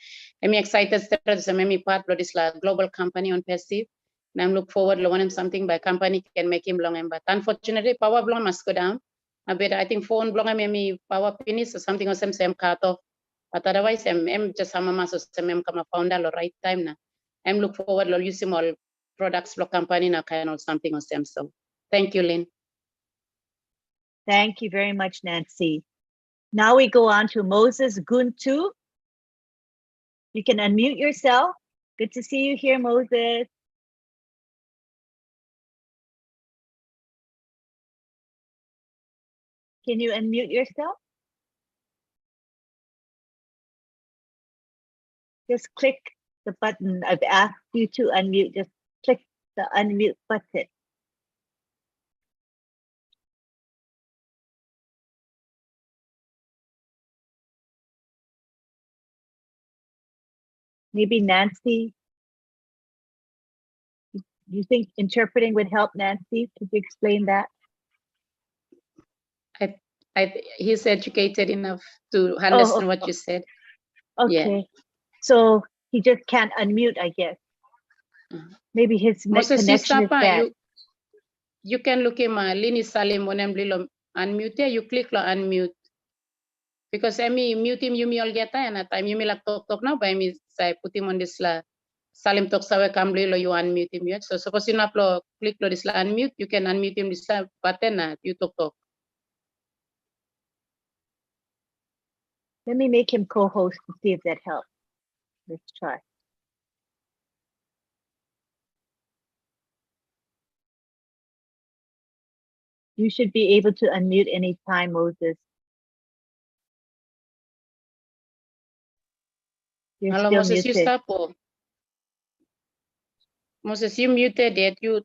em excited step sem em part of this la global company on passive. And I'm look forward to learning something by company can make him long but unfortunately power blow must go down. I think phone blow em power finish or something or same cut off. But otherwise I'm just hamamas so sem come founder the right time na. I'm look forward to using all products for company na kind of something or same so. Thank you, Lynn. Thank you very much, Nancy. Now we go on to Moses Guntu. You can unmute yourself. Good to see you here, Moses. Can you unmute yourself? Just click the button. I've asked you to unmute. Just click the unmute button. Maybe Nancy, you think interpreting would help, Nancy? Could you explain that? He's educated enough to understand what you said. Okay. Yeah. So he just can't unmute, I guess. Maybe his Moses, connection is bad. you can look him Lini Salim when I'm unmute, you click unmute. Because I mute him, you me all get and at time you me like talk now, by me say put him on this la Salim talk sawe kamblilo you unmute him yet. So suppose you not click this la unmute, you can unmute him this button you talk. Let me make him co-host to see if that helps. Let's try. You should be able to unmute anytime, Moses. You're Hello, still Moses, muted. you stop. Moses, you muted yet. You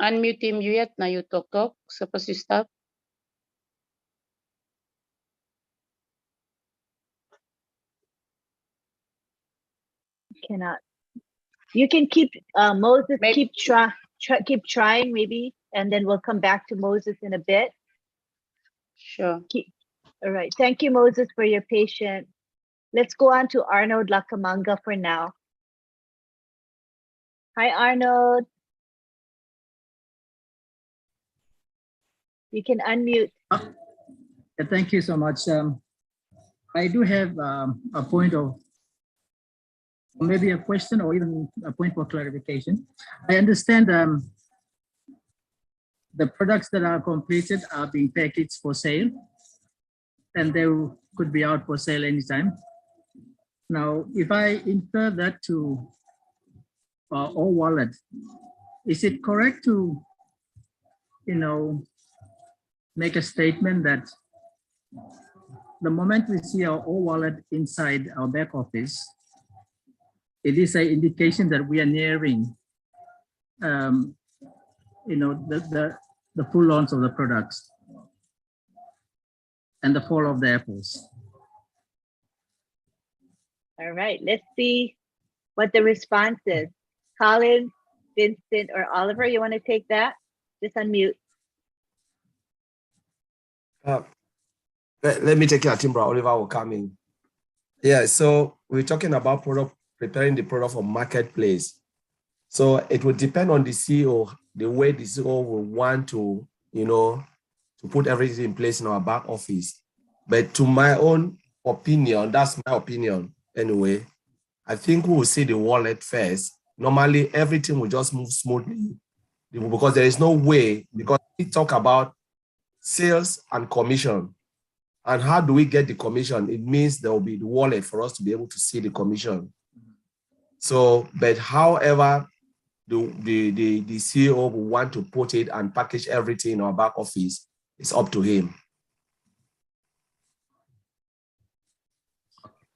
unmute him yet. Now you talk. Suppose you stop. Cannot. You can keep Moses. Maybe. Keep trying, maybe, and then we'll come back to Moses in a bit. Sure. All right. Thank you, Moses, for your patience. Let's go on to Arnold Lakamanga for now. Hi, Arnold. You can unmute. Thank you so much. I do have a point of, maybe a question or even a point for clarification. I understand the products that are completed are being packaged for sale, and they could be out for sale anytime. Now, if I enter that to our wallet, is it correct to, make a statement that the moment we see our wallet inside our back office, it is an indication that we are nearing, the full launch of the products and the fall of the apples. All right, let's see what the response is. Colin, Vincent, or Oliver, you want to take that? Just unmute. Let me take your Timbra. Oliver will come in. Yeah, so we're talking about preparing the product for marketplace. So it would depend on the CEO, the way the CEO will want to, to put everything in place in our back office. But to my own opinion, that's my opinion anyway, I think we will see the wallet first. Normally, everything will just move smoothly because there is no way, because we talk about sales and commission. And how do we get the commission? It means there will be the wallet for us to be able to see the commission. So, but however, the CEO will want to put it and package everything in our back office, it's up to him.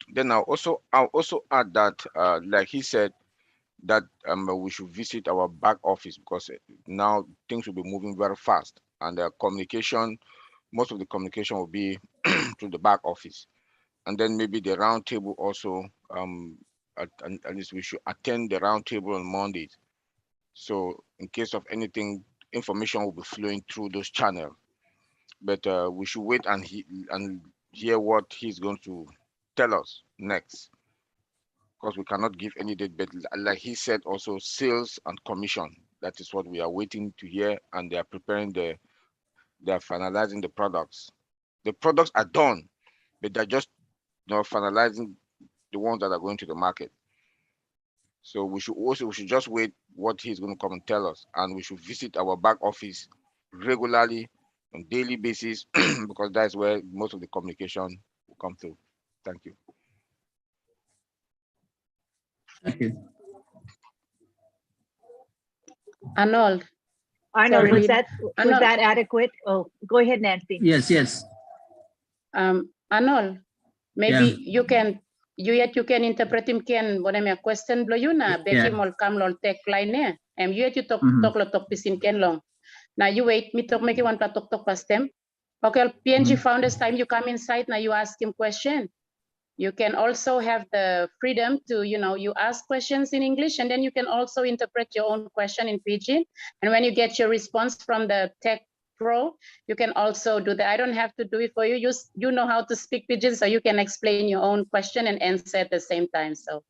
Then I'll also add that, like he said, that we should visit our back office because now things will be moving very fast, and the communication, most of the communication will be through the back office, and then maybe the round table also at least we should attend the roundtable on Mondays. So in case of anything, information will be flowing through those channels. But we should wait and hear what he's going to tell us next, because we cannot give any date. But like he said, also sales and commission. That is what we are waiting to hear, and they are preparing they are finalizing the products. The products are done, but they're just finalizing the ones that are going to the market. So we should just wait what he's going to come and tell us, and we should visit our back office regularly on daily basis because that's where most of the communication will come through. Thank you. Thank you. Arnold. Arnold, Sorry. was Arnold. that adequate? Oh, go ahead, Nancy. Yes, yes. Arnold, maybe Yeah. you can interpret him ken bonema question blo you na beki mol kam lol tek line ne you talk lo talk pisin ken long. Now you wait me talk make one talk past them. Okay, PNG founders time you come inside now you ask him question. You can also have the freedom to, you ask questions in English, and then you can also interpret your own question in Pidgin. And when you get your response from the tech pro, you can also do that. I don't have to do it for you. You know how to speak Pidgin, so you can explain your own question and answer at the same time. So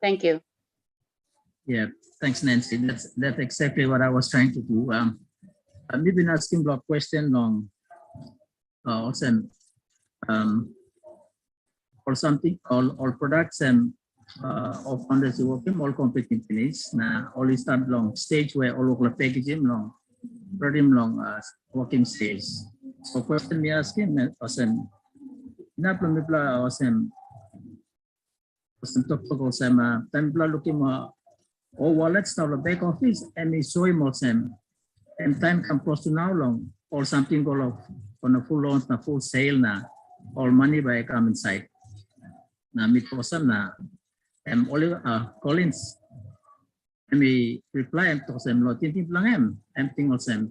thank you. Yeah, thanks, Nancy. That's exactly what I was trying to do. I've been asking a question long, also, or something, all products and all founders you work in, all competing finish. Now, all start long stage where all local packaging long, pretty long working stage. So question me asking, awesome. Na plumibla awesome. Awesome talk awesome. Time looking all wallets now the back office and it's so awesome. And time come close to now long or something go off on a full launch, na full sale na all money by come inside. Na meet person na Oliver Collins. Me reply and to them lo tinting lang thing also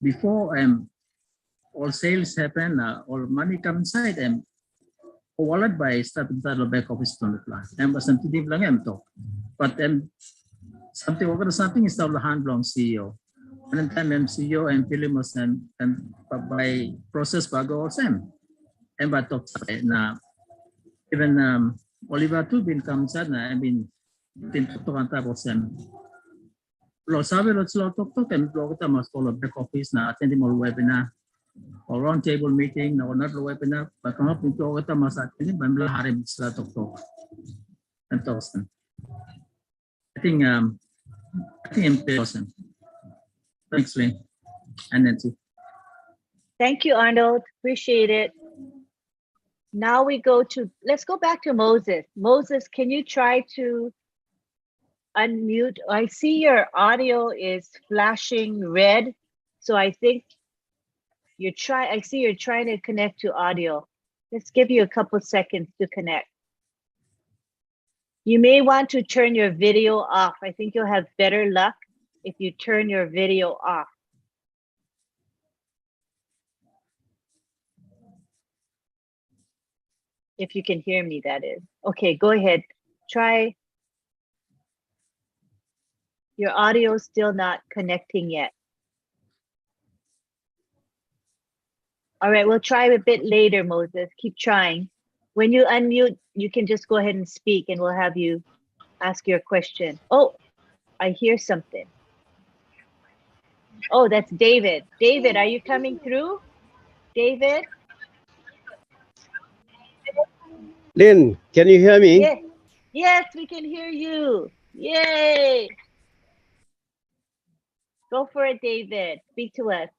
before all sales happen all money come inside wallet by start inside the back office on the plan. Was tinting lang to. But something is the hand long CEO. And then time CEO and Pilimos and by process bago also but talk na even Oliver too been comes na I mean tintutukan tapos lo sabi lo sila tok and lo kita mas follow back office na attend mo webinar or round table meeting na not webinar but kung pinto kita mas attend bamla harim sila tok and tosan I think awesome. Thanks, Lynn and Nancy. Thank you, Arnold. Appreciate it. Now let's go back to Moses. Moses, can you try to unmute? I see your audio is flashing red. So I think I see you're trying to connect to audio. Let's give you a couple seconds to connect. You may want to turn your video off. I think you'll have better luck if you turn your video off. If you can hear me, that is. Okay, go ahead. Try. Your audio is still not connecting yet. All right, we'll try a bit later, Moses. Keep trying. When you unmute, you can just go ahead and speak and we'll have you ask your question. Oh, I hear something. Oh, that's David. David, are you coming through? David? Lynn, can you hear me? Yes, yes, we can hear you. Yay. Go for it, David. Speak to us.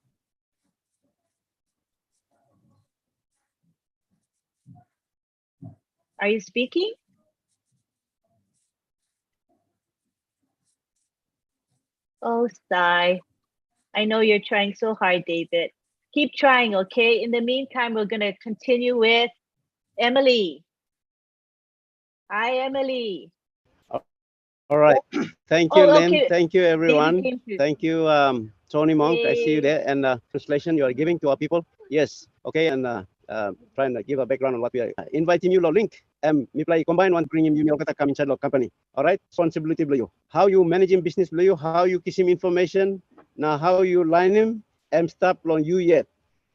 Are you speaking? Oh, sigh. I know you're trying so hard, David. Keep trying, okay? In the meantime, we're going to continue with Emily. Hi, Emily. All right. Thank you, Lynn. Okay. Thank you, everyone. Thank you, Tony Monk. I see you there. And translation you are giving to our people. Yes. Okay. And trying to give a background on what we are inviting you. Link. Me play combine one bring him you kata come inside the company. All right, responsibility below you. How you managing business below you? How you kiss him information? Now how you line him? Stop long you yet.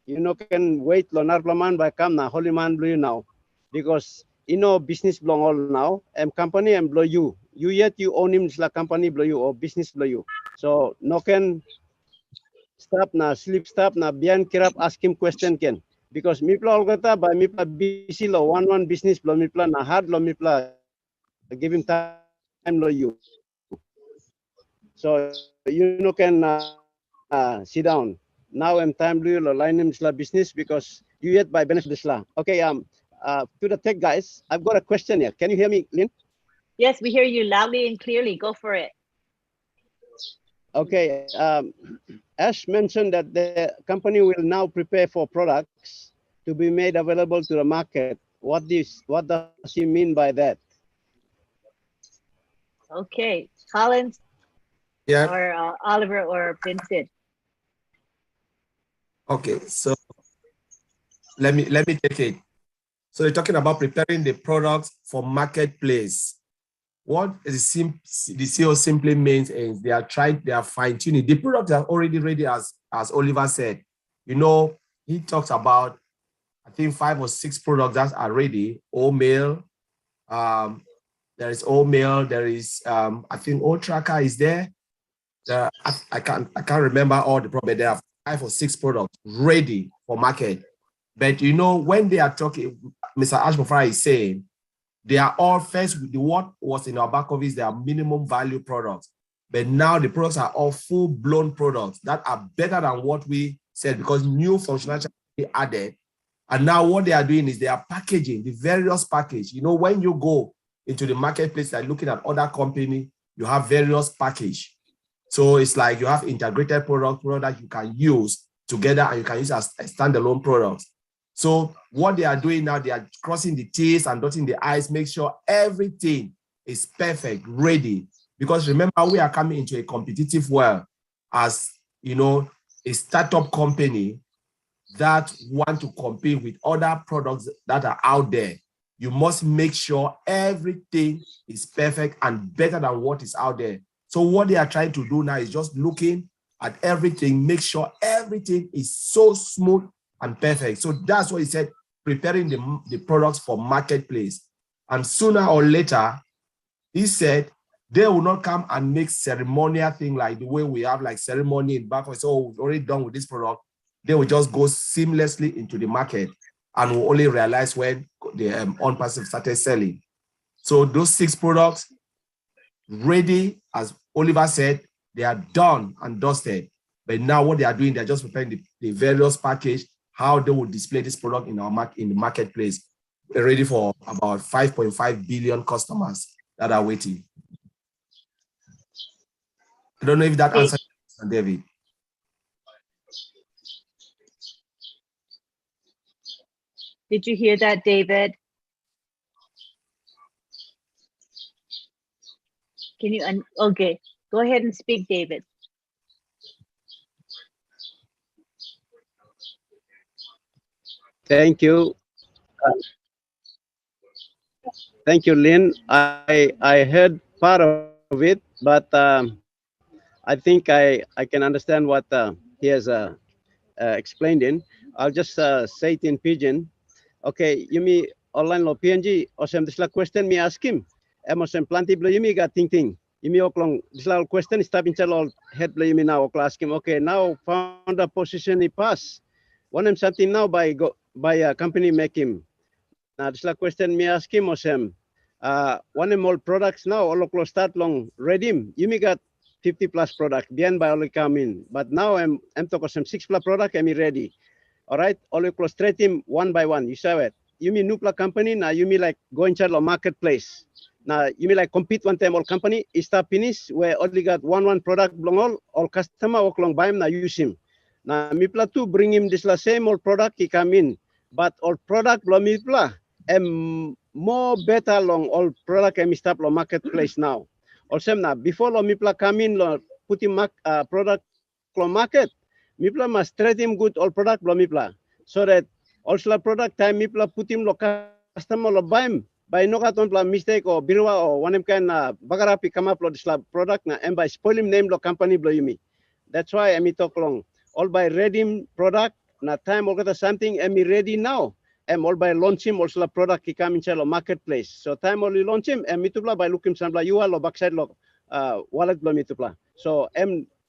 You know can wait lonar plaman by come na holy man below you now, because you know business belong all now. Company below you. You yet you own him la company below you or business below you. So no can stop na sleep stop na bian kirap ask him question can. Because mipla olgata by mipla busy lo one business lo mipla na hard lo mipla give him time lo you. So you know can sit down. Now I'm time lo line him sla business because you yet by benefit this la. Okay, to the tech guys, I've got a question here. Can you hear me, Lynn? Yes, we hear you loudly and clearly. Go for it. Okay, Ash mentioned that the company will now prepare for products to be made available to the market. What does he mean by that? Okay, Collins, Yeah. or Oliver or Vincent. Okay, so let me take it. So you're talking about preparing the products for marketplace. What the CEO simply means is they are fine-tuning. The products are already ready, as Oliver said. You know, he talks about, I think 5 or 6 products that are ready. Oatmeal, there is oatmeal, there is I think oat tracker is there. I can't remember all the products, but there are 5 or 6 products ready for market. But you know, when they are talking, Mr. Ashmofara is saying, they are all first, what was in our back office, they are minimum value products. But now the products are all full-blown products that are better than what we said because new functionality added. And now what they are doing is they are packaging the various package. You know, when you go into the marketplace and looking at other company, you have various package. So it's like you have integrated product that you can use together and you can use as standalone products. So what they are doing now, they are crossing the T's and dotting the I's, make sure everything is perfect, ready. Because remember, we are coming into a competitive world as, you know, a startup company that want to compete with other products that are out there. You must make sure everything is perfect and better than what is out there. So what they are trying to do now is just looking at everything, make sure everything is so smooth and perfect. So that's what he said, preparing the products for marketplace. And sooner or later, he said, they will not come and make ceremonial thing like the way we have like ceremony in back office. So we've already done with this product. They will just go seamlessly into the market and will only realize when the on-passive started selling. So those 6 products ready, as Oliver said, they are done and dusted. But now what they are doing, they're just preparing the various package, how they will display this product in the marketplace. We're ready for about 5.5 billion customers that are waiting. I don't know if that answers David. Did you hear that, David? Can you, okay, go ahead and speak, David. Thank you. Thank you, Lynn. I heard part of it, but I think I can understand what he has explained in. I'll just say it in Pidgin. Okay, you me online lo PNG osem disla question me ask him. Emosem planti blo yumi got ting. Yumi oklong disla question stop in chalo head blo yumi now okla ask him. Okay, now found a position he pass. One him something now by a company make him. Now disla question me ask him osem. One him all products now all oklo start long redeem. Yumi got 50 plus product behind by only come in. But now I'm talking some 6 plus product I'm ready. All right, all you close straight him one by one. You saw it. You mean Nupla company now? You mean like go inside the marketplace now? You mean like compete one time all company is start finish where only got one product belong all customer walk long buy him now use him now. Mipla too bring him this la same old product he come in, but all product belong Mipla more better long all product and start lo marketplace now. Also now before lo Mipla come in lo put him product lo market. Mipla must trade him good all product blo Mipla so that Also product time mipla putim lo customer lo baim. By no katon pla mistake or birwa or one kind bagarapi come up lo disla product na and by spoiling name lo company blow me. That's why I talk long. All by ready product na time or got something I ready now. I'm all by launch him also product he come inside the marketplace. So time only launch him and mitupla by looking some you all backside lo wallet blow mitupla. So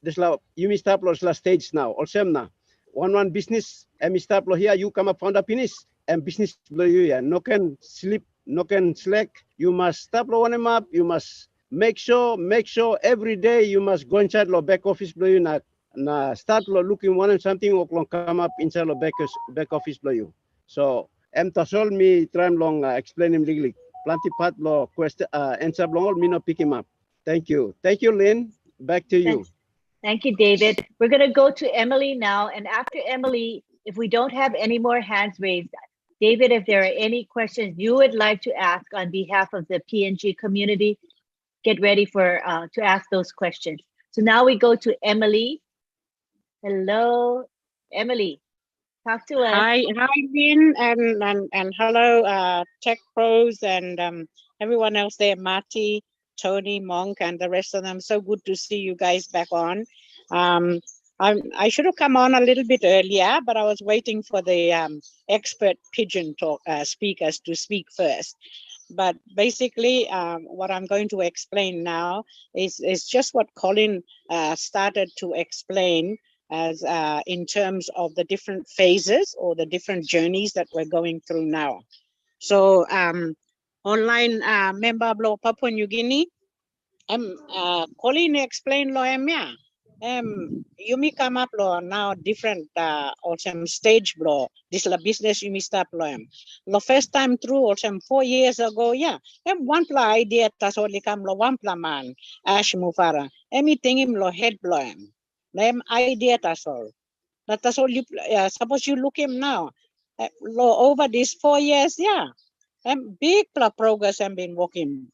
this la you me start lo stage now. Also na one business start lo here you come up found up finish and business blow you yeah. No can sleep, no can slack. You must stop lo one up. You must make sure every day you must go inside lo back office blow you na start lo looking one and something or come up inside lo back office blow you. So tasol me try long explain him legally. Plenty part lo question answer long me no pick him up. Thank you, Lynn. Back to you. Thank you, David. We're going to go to Emily now, and after Emily, if we don't have any more hands raised, David, if there are any questions you would like to ask on behalf of the PNG community, get ready for to ask those questions. So now we go to Emily. Hello, Emily. Talk to us. Hi, Lynn, and hello, Tech Pros and everyone else there, Marty, Tony, Monk, and the rest of them. So good to see you guys back on. I should have come on a little bit earlier, but I was waiting for the expert pigeon talk speakers to speak first. But basically, what I'm going to explain now is just what Colin started to explain as in terms of the different phases or the different journeys that we're going through now. So online member blow Papua New Guinea, Colin explained lo emya. You may come up lo now different or some stage blow. This la business you may start lo em. The first time through or some 4 years ago, yeah. One pla idea tas only come lo one pla man ash mufara. Anything him lo head blow em. Idea that's all. That's all you suppose you look him now. Over these 4 years, yeah. Big progress I'm been working.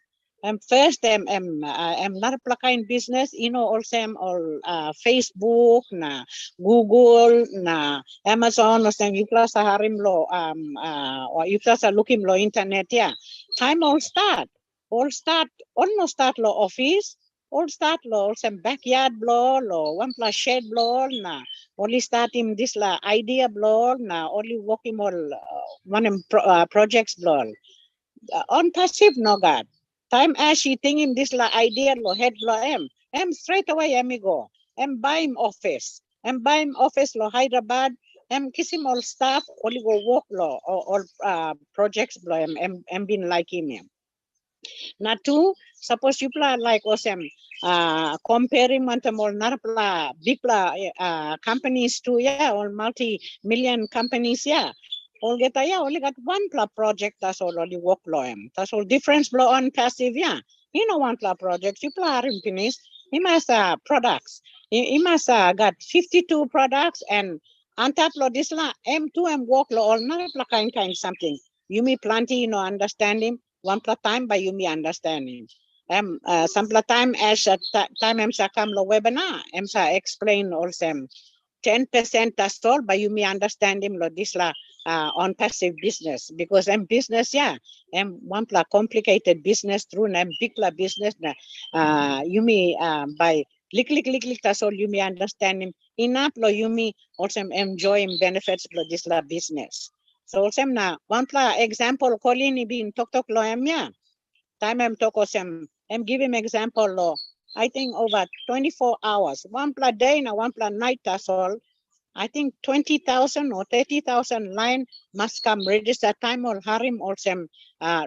First I'm not a business, you know, also all Facebook, na Google, na Amazon, or some you plus harim lo or you plus looking lo internet, yeah. Time all start almost start lo office. All start lo some backyard blow lo one plus shed blow na only start him this la idea blow na only working all one projects blow on passive no god time as she think him this la idea lo head blow straight away go buy him office lo Hyderabad kiss him all staff only go work lo all projects blow been like him. Now two, suppose you play like awesome comparing mantamol narpla big companies to yeah, all multi-million companies, yeah. All get only got one project that's already work loem. That's all difference blow on passive, yeah. You know one project, you play finish. He must products. He must got 52 products and on top of this la M2M work lo all not kind something. You may plenty, you know, understand him. One time by you me understanding. Some time as time come lo webinar, explain also 10% that's all by you me understand him lo this la on passive business because business, yeah, one complicated business through big business you me by click that's all you me understand him enough lo you me also enjoy him benefits lo this la business. So sem na one example Colin being talk lo yeah. Time talk give him example lo. I think over 24 hours. One day na one night that's all. I think 20,000 or 30,000 line must come register time or harim or some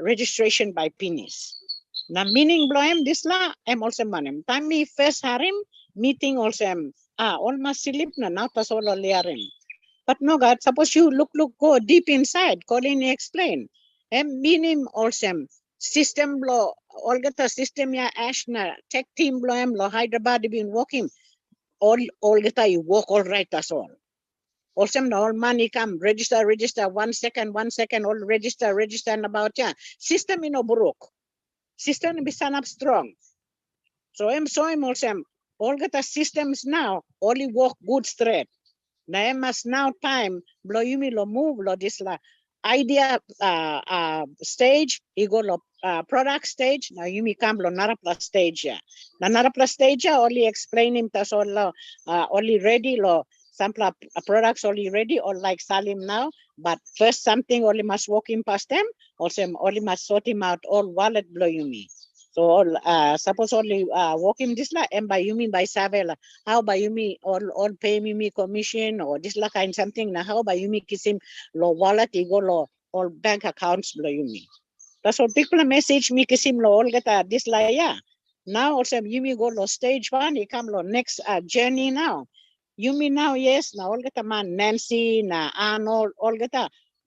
registration by penis. Na meaning blow this la also manem. Time me first harim meeting also almost sleep na now that's all liarim. But no, God, suppose you look, go deep inside. Colin explain. Meaning also system law, all get a system ya ashna tech team law lo Hyderabad been working. All get you work all right that's all. Also all money come register 1 second, all register and about yeah. System in broke. System be stand up strong. So I'm also all get a systems now only work good straight. Na mas now time blow yumi lo move lo this la idea stage, ego lo product stage, na yumi come lo narapla stage ya. Na narapla stage ya only explain him tas all only ready lo sample products only ready or like Salim now, but first something only must walk in past them, also only must sort him out all wallet blow yumi. So all suppose only walk him this la and by yumi by Savela. How by yumi all pay me commission or this la kind something na how by yumi kiss him lo wallet ego lo all bank accounts blow yumi. That's what people message me kiss him lo all get this la yeah. Now also yumi go lo stage one, he come lo next journey now. Yumi now yes na all get man Nancy na Arnold all get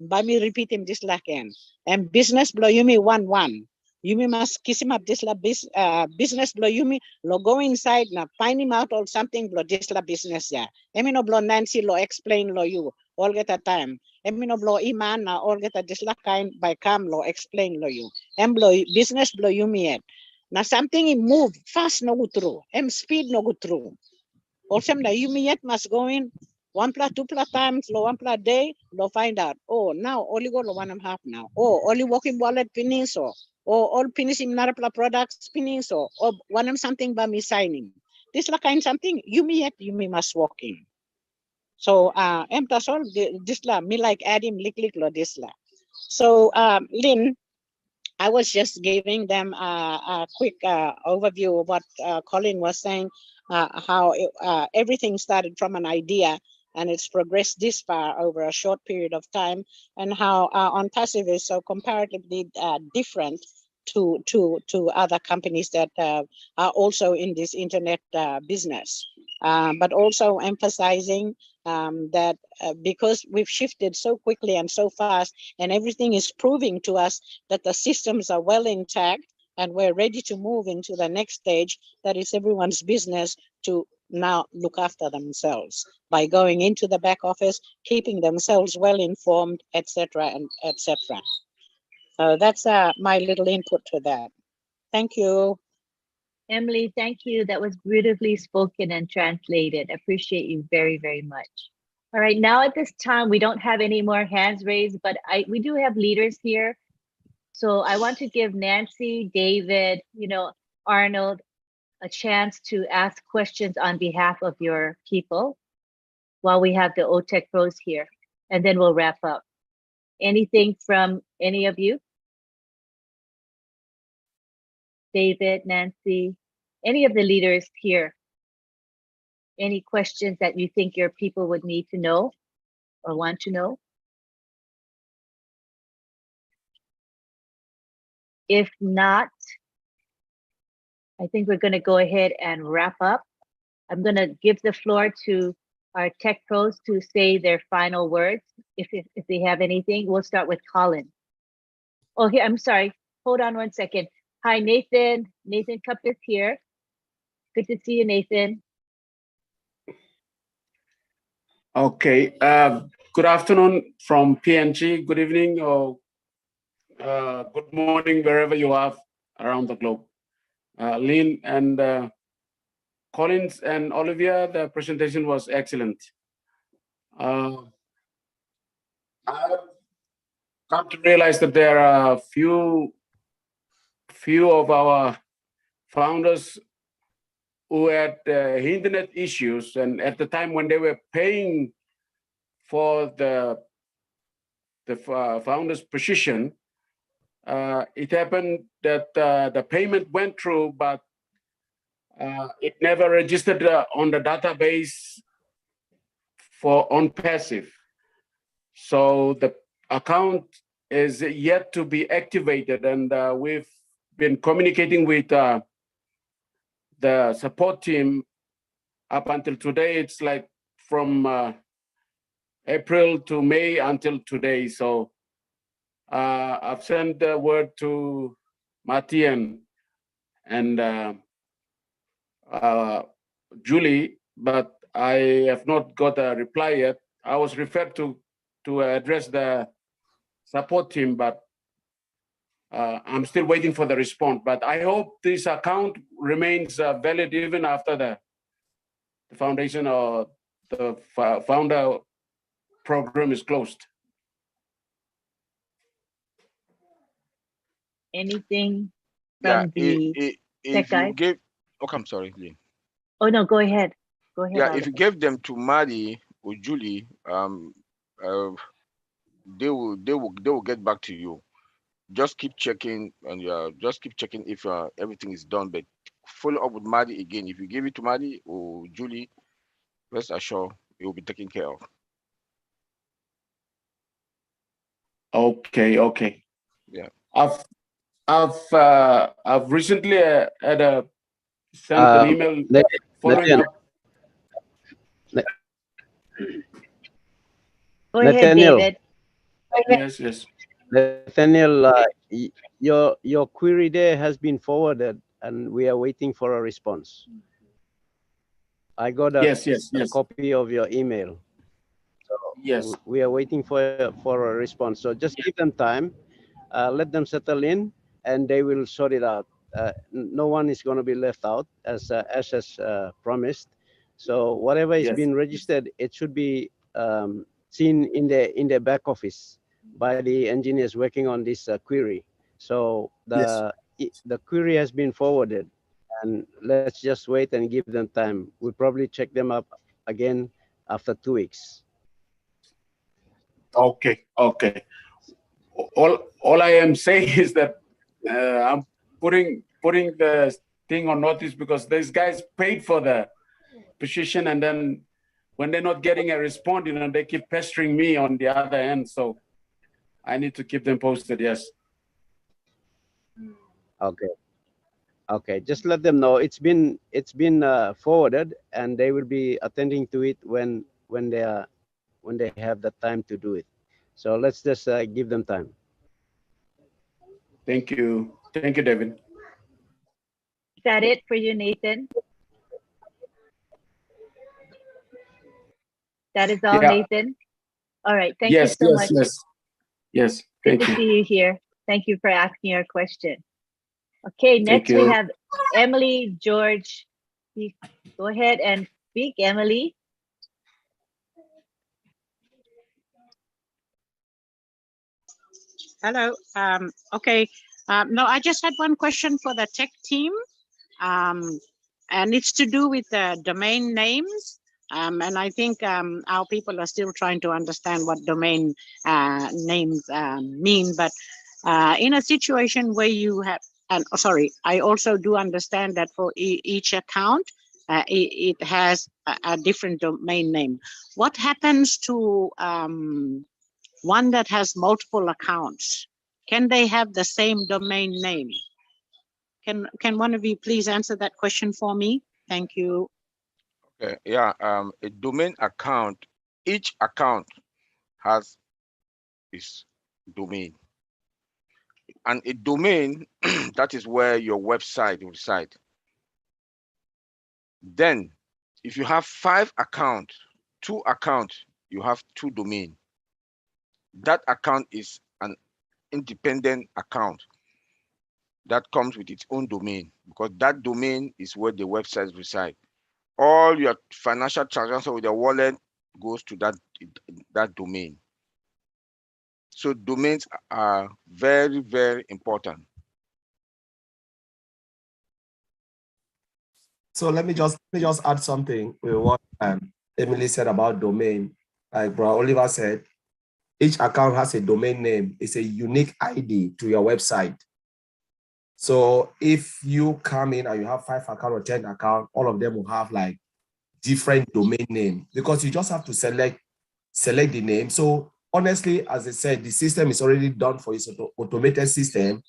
by me repeat him this la again. And business blow yumi 1-1. Yumi must kiss him up this la business blow yumi lo go inside na find him out or something blow this la business ya. Emi no blow Nancy lo explain lo you all get a time. Emi no blow Iman na all get a this la kind by come lo explain lo you. Em blow business blow yumi yet. Na something he move fast no go through. Em speed no go through. Also na yumi yet must go in 1 plus 2 plus times lo 1 plus day lo find out. Oh now only go lo 1.5 now. Oh only walking wallet finish or all finishing narapla products finish or one something by me signing. This la kind something yumi must walk in. So that's all this la me like add him lick lo this la. So Lynn, I was just giving them a quick overview of what Colin was saying, how everything started from an idea and it's progressed this far over a short period of time, and how On Passive is so comparatively different to other companies that are also in this internet business, but also emphasizing that because we've shifted so quickly and so fast, and everything is proving to us that the systems are well intact and we're ready to move into the next stage, that is everyone's business to now look after themselves by going into the back office, keeping themselves well informed, etc. and etc. That's my little input to that. Thank you. Emily, thank you. That was beautifully spoken and translated. Appreciate you very, very much. All right, now at this time, we don't have any more hands raised, but we do have leaders here. So I want to give Nancy, David, Arnold, a chance to ask questions on behalf of your people while we have the OTEC pros here, and then we'll wrap up. Anything from any of you? David, Nancy, any of the leaders here? Any questions that you think your people would need to know or want to know? If not, I think we're going to go ahead and wrap up. I'm going to give the floor to our tech pros to say their final words. If they have anything, we'll start with Colin. Oh, here, I'm sorry. Hold on 1 second. Hi, Nathan. Nathan Cup is here. Good to see you, Nathan. Okay. Good afternoon from PNG. Good evening or good morning, wherever you are around the globe. Lynn and Collins and Olivia, the presentation was excellent. I've come to realize that there are a few of our founders who had internet issues, and at the time when they were paying for the founder's position, it happened that the payment went through, but it never registered on the database for on passive. So the account is yet to be activated, and we've been communicating with the support team up until today. It's like from April to May until today. So I've sent the word to Martian and Julie, but I have not got a reply yet. I was referred to address the support team, but I'm still waiting for the response. But I hope this account remains valid even after the foundation or the founder program is closed. Anything Yeah, from the if tech you guys? give, okay, I'm sorry, Lee. Oh, no, go ahead. Go ahead, Yeah, if you Oliver. give them to Maddie or Julie, they will get back to you. Just keep checking, and just keep checking if everything is done. But follow up with Maddie again. If you give it to Maddie or Julie, rest assured it will be taken care of. Okay, okay. Yeah. I've recently had sent an email following up. Go ahead, Nathaniel. David. Yes, yes. Nathaniel, your query there has been forwarded, and we are waiting for a response. I got a copy of your email. So yes, we are waiting for a response. So just give them time, let them settle in, and they will sort it out. No one is going to be left out, as promised. So whatever is being registered, it should be seen in the back office by the engineers working on this query. So the query has been forwarded, and let's just wait and give them time. We'll probably check them up again after 2 weeks. Okay, okay. All I am saying is that I'm putting the thing on notice, because these guys paid for the position, and then when they're not getting a response, they keep pestering me on the other end. So I need to keep them posted. Yes. Okay. Okay. Just let them know it's been forwarded, and they will be attending to it when they have the time to do it. So let's just give them time. Thank you. Thank you, David. Is that it for you, Nathan? That is all, Nathan? All right. Thank you so much. Yes. Good to see you here. Thank you for asking our question. Okay, next we have Emily George. Go ahead and speak, Emily. Hello. Okay. No, I just had one question for the tech team, and it's to do with the domain names. And I think our people are still trying to understand what domain names mean. But in a situation where you have, and sorry, I also do understand that for each account, it has a different domain name. What happens to one that has multiple accounts? Can they have the same domain name? Can one of you please answer that question for me? Thank you. Okay, yeah, a domain account, each account has its domain. And a domain, that is where your website will reside. Then, if you have 5 accounts, 2 accounts, you have 2 domains. That account is an independent account that comes with its own domain, because that domain is where the websites reside. All your financial transactions with your wallet goes to that domain. So domains are very, very important. So let me just add something with what Emily said about domain. Like Bro Oliver said, each account has a domain name. It's a unique ID to your website. So if you come in and you have 5 accounts or 10 accounts, all of them will have like different domain name, because you just have to select the name. So honestly, as I said, the system is already done for you. It's an automated system.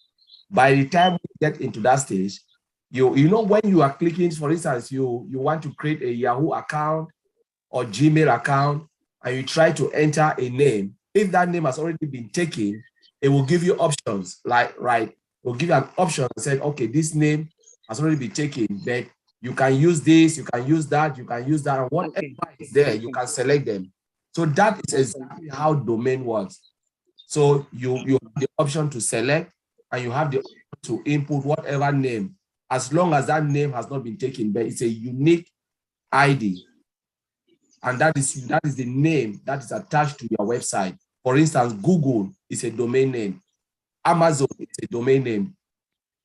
By the time we get into that stage, you know, when you are clicking, for instance, you want to create a Yahoo account or Gmail account, and you try to enter a name. If that name has already been taken, it will give you options, like, right, it will give you an option and say, okay, this name has already been taken, but you can use this, you can use that, you can use that, and whatever is there, you can select them. So that is exactly how domain works. So you have the option to select, and you have the option to input whatever name, as long as that name has not been taken, but it's a unique ID. And that is the name that is attached to your website. For instance, Google is a domain name. Amazon is a domain name.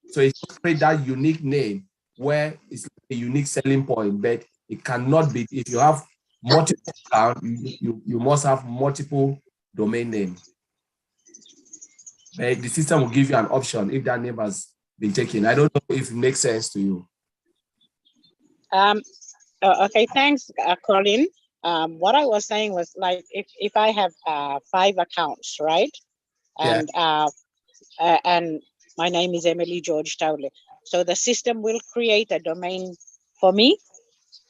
So it's create that unique name where it's a unique selling point, but it cannot be, if you have multiple accounts, you must have multiple domain names. But the system will give you an option if that name has been taken. I don't know if it makes sense to you. Okay, thanks, Colin. What I was saying was like if I have 5 accounts, right? And and my name is Emily George Taule. So the system will create a domain for me.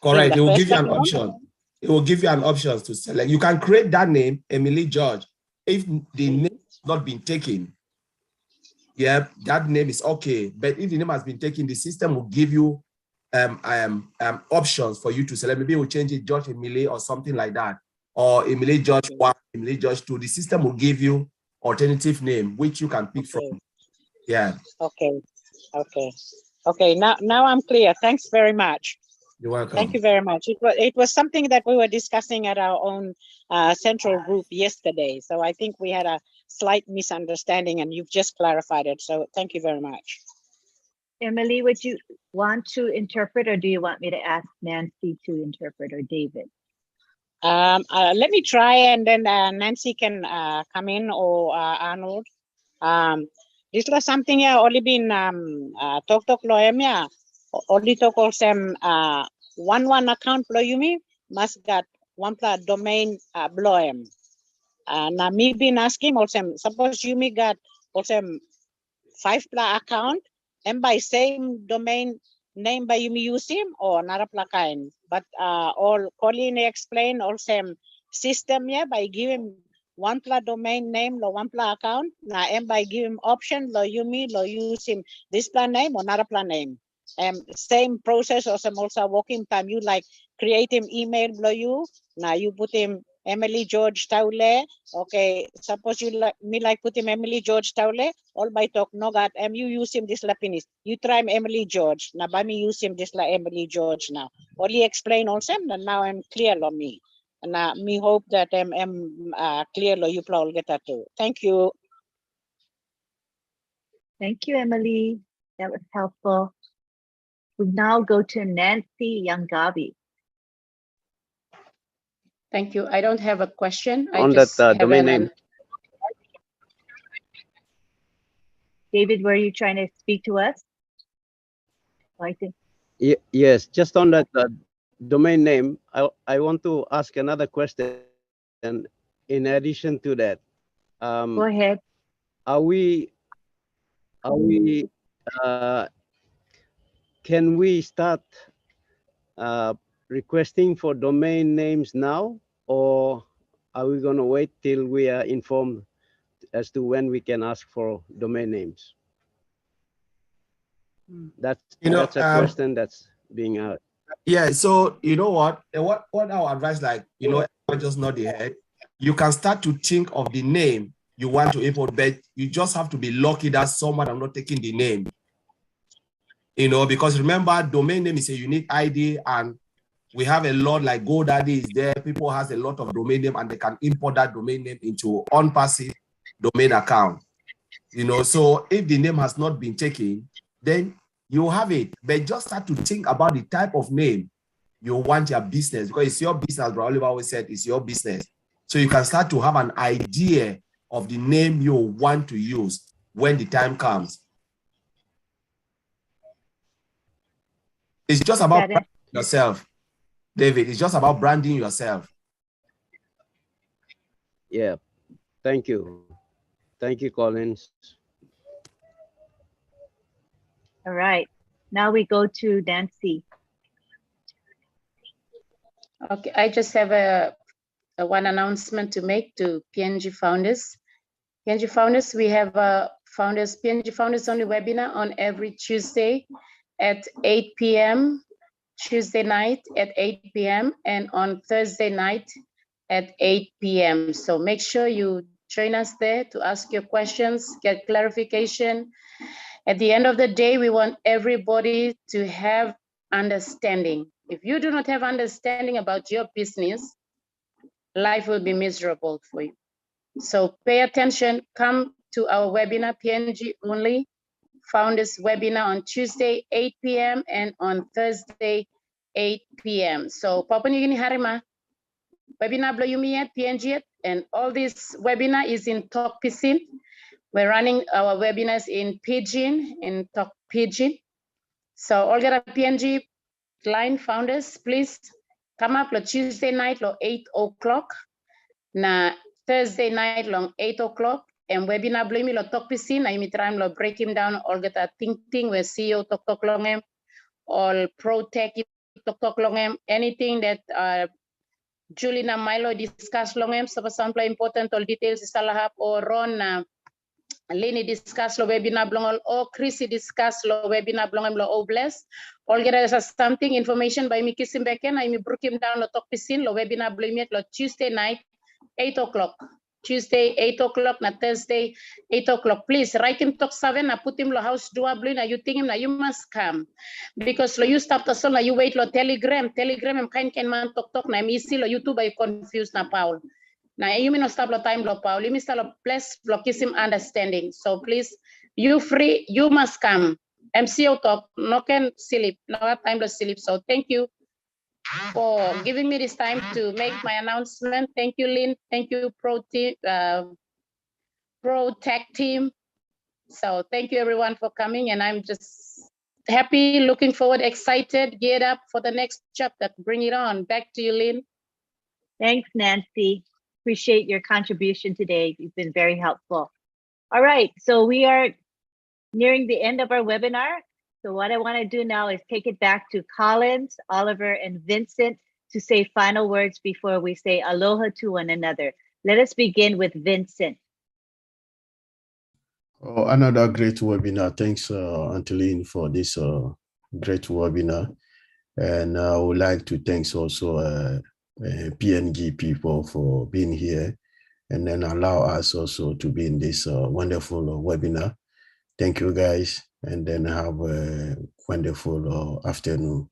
Correct. It will give you an option. It will give you an option to select. You can create that name, Emily George. If the name has not been taken, yeah, that name is okay. But if the name has been taken, the system will give you options for you to select. Maybe we'll change it George Emily or something like that, or Emily George 1, Emily George 2. The system will give you alternative name which you can pick from. Yeah. Okay. Now I'm clear. Thanks very much. You're welcome. Thank you very much. It was something that we were discussing at our own central group yesterday. So I think we had a slight misunderstanding and you've just clarified it. So thank you very much. Emily, would you want to interpret, or do you want me to ask Nancy to interpret, or David? Let me try, and then Nancy can come in, or Arnold. This was something only been talk loem ya. Only talk also one account Bloyumi must got one domain Bloem. Now me been asking also, suppose you me got also 5 account and by same domain name by you me use him or another kind. But all Colin explain also system yeah by giving one domain name or one account. Now and by giving option lo you me lo use him this plan name or another plan name. Same process or some also working time you like create him email below you. Now you put him Emily George Taule. Okay, suppose you like put him Emily George Taule. All by talk no got you use him this lapinis. You try him Emily George. Now by me use him this la Emily George now. Only explain also and now I'm clear on me. And now me hope that I'm clear lo you all get that too. Thank you. Thank you, Emily. That was helpful. We now go to Nancy Yangavi. Thank you. I don't have a question. On I just that have domain name. David, were you trying to speak to us? I think. Yes, just on that domain name, I want to ask another question. And in addition to that, Go ahead. Can we start requesting for domain names now, or are we going to wait till we are informed as to when we can ask for domain names? That's a question that's being asked. Yeah, so you know what our advice, like, I just nod the head. You can start to think of the name you want to import, but you just have to be lucky that someone is not taking the name. Because remember, domain name is a unique ID, and we have a lot like GoDaddy is there. People has a lot of domain name, and they can import that domain name into Unpassive domain account. So if the name has not been taken, then you have it. But just start to think about the type of name you want your business, because it's your business. Bro Oliver always said it's your business. So you can start to have an idea of the name you want to use when the time comes. It's just about branding yourself, David. It's just about branding yourself. Yeah. Thank you. Thank you, Collins. All right. Now we go to Nancy. Okay, I just have a one announcement to make to PNG founders. PNG founders, we have PNG founders only webinar on every Tuesday at 8 p.m. Tuesday night at 8 p.m. and on Thursday night at 8 p.m. So make sure you join us there to ask your questions, get clarification. At the end of the day, we want everybody to have understanding. If you do not have understanding about your business, life will be miserable for you. So pay attention, come to our webinar, PNG only, Founders webinar on Tuesday, 8 p.m. and on Thursday, 8 p.m. So Papua New Guinea Harima, webinar blow you me at PNG, and all this webinar is in Talk Pisin. We're running our webinars in Pidgin, in Talk Pidgin. So all the PNG line founders, please come up on Tuesday night lo 8 o'clock, na Thursday night long 8 o'clock, and webinar blow me lo Talk Pisin, na imi try lo break him down all get a think where CEO talk longem, all pro tech talk longem, anything that Julina Milo discuss longem, so some important all details is alahap or Ron Leni discuss lo webinar blongol or Chrissy discuss lo webinar blongem lo obless. All get us something information by me kissing back and I me brook him down lo Talk Pisin lo webinar blongem lo Tuesday night 8 o'clock. Tuesday 8 o'clock na Thursday 8 o'clock. Please write him talk 7 na put him lo house dua blue na you think him na you must come because lo you stop the song na you wait lo telegram em kind can man talk na me see lo YouTube I confused na Paul. Now you may not stop the time lo Paul. You may start lo bless lo kiss him understanding. So please, you free, you must come. MCO talk, no can sleep, no time to sleep. So thank you for giving me this time to make my announcement. Thank you, Lynn. Thank you, Pro Tech Team. So thank you everyone for coming, and I'm just happy, looking forward, excited, geared up for the next chapter. Bring it on. Back to you, Lynn. Thanks, Nancy. Appreciate your contribution today. You've been very helpful. All right, so we are nearing the end of our webinar. So what I want to do now is take it back to Collins, Oliver, and Vincent to say final words before we say aloha to one another. Let us begin with Vincent. Oh, another great webinar. Thanks, Anteline, for this great webinar. And I would like to thank also PNG people for being here and then allow us also to be in this wonderful webinar. Thank you guys, and then have a wonderful afternoon.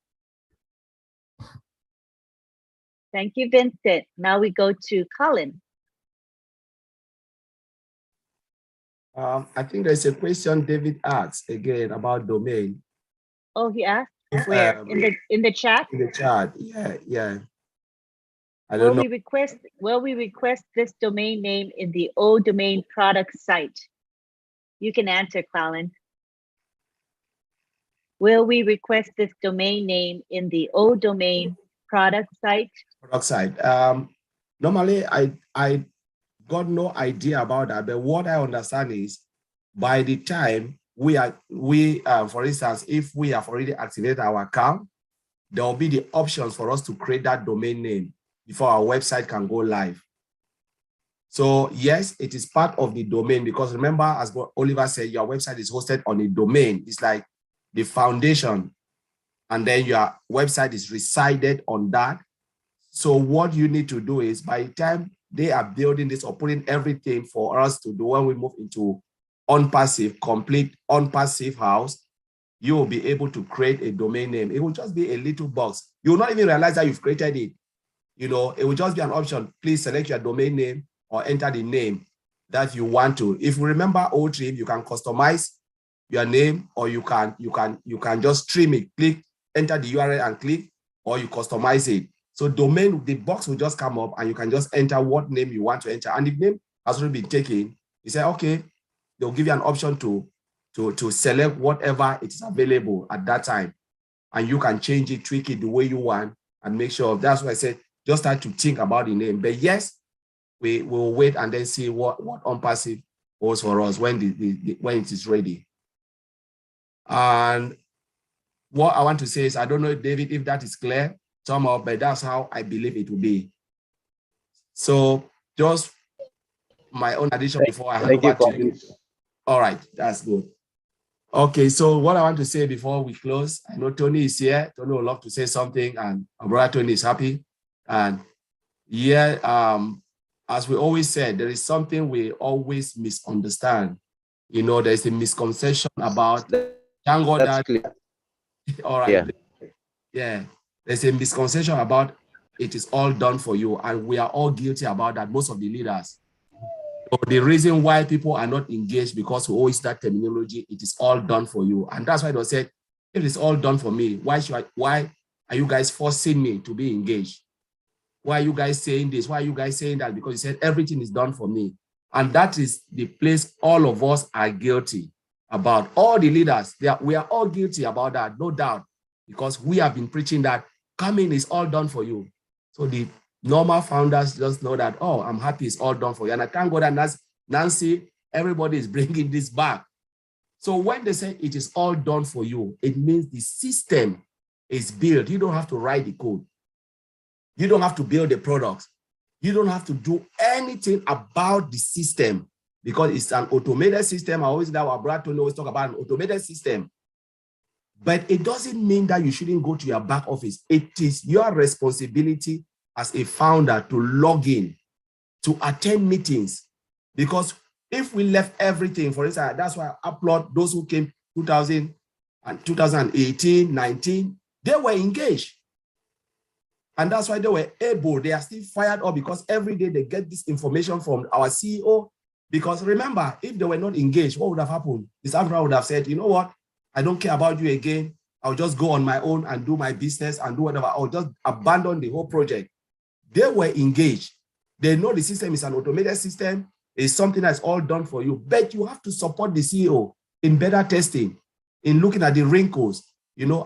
Thank you, Vincent. Now we go to Colin. I think there's a question David asked again about domain. Oh, he asked where? In the chat? In the chat, yeah. I don't know. Will we request this domain name in the O domain product site? You can answer, Colin. Will we request this domain name in the O domain product site? Product site. Normally, I got no idea about that, but what I understand is by the time for instance, if we have already activated our account, there will be the options for us to create that domain name before our website can go live. So yes, it is part of the domain because remember, as Oliver said, your website is hosted on a domain. It's like the foundation, and then your website is resided on that. So what you need to do is by the time they are building this or putting everything for us to do when we move into complete unpassive house, you will be able to create a domain name. It will just be a little box. You will not even realize that you've created it. You know, it will just be an option. Please select your domain name or enter the name that you want to. If you remember old trim, you can customize your name, or you can just trim it. Click, enter the URL and click, or you customize it. So domain, the box will just come up and you can just enter what name you want to enter. And if name has already been taken, you say, okay, they'll give you an option to select whatever is available at that time. And you can change it, tweak it the way you want, and make sure. That's why I said, just start to think about the name. But yes, we will wait and then see what unpassive holds for us when it is ready. And what I want to say is, I don't know, David, if that is clear somehow, but that's how I believe it will be. So just my own addition before I hand over to you. All right, that's good. Okay, so what I want to say before we close, I know Tony is here. Tony would love to say something, and our brother Tony is happy. And yeah, as we always said, there is something we always misunderstand. You know, there's a misconception about thank God that. All right. Yeah. There's a misconception about it is all done for you, and we are all guilty about that, most of the leaders. So the reason why people are not engaged, because we always that terminology, it is all done for you. And that's why it was said, if it's all done for me, why are you guys forcing me to be engaged? Why are you guys saying this? Why are you guys saying that? Because you said everything is done for me. And that is the place all of us are guilty about. All the leaders, we are all guilty about that, no doubt, because we have been preaching that coming is all done for you. So the normal founders just know that, oh, I'm happy it's all done for you. And I thank God that Nancy, everybody is bringing this back. So when they say it is all done for you, it means the system is built. You don't have to write the code. You don't have to build the products. You don't have to do anything about the system because it's an automated system. I always know our brother Tony always talk about an automated system. But it doesn't mean that you shouldn't go to your back office. It is your responsibility as a founder to log in, to attend meetings. Because if we left everything, for instance, that's why I applaud those who came 2000 and 2018, 19, they were engaged. And that's why they were able, they are still fired up because every day they get this information from our CEO. Because remember, if they were not engaged, what would have happened? This Africa would have said, you know what? I don't care about you again. I'll just go on my own and do my business and do whatever. I'll just abandon the whole project. They were engaged. They know the system is an automated system. It's something that's all done for you. But you have to support the CEO in better testing, in looking at the wrinkles,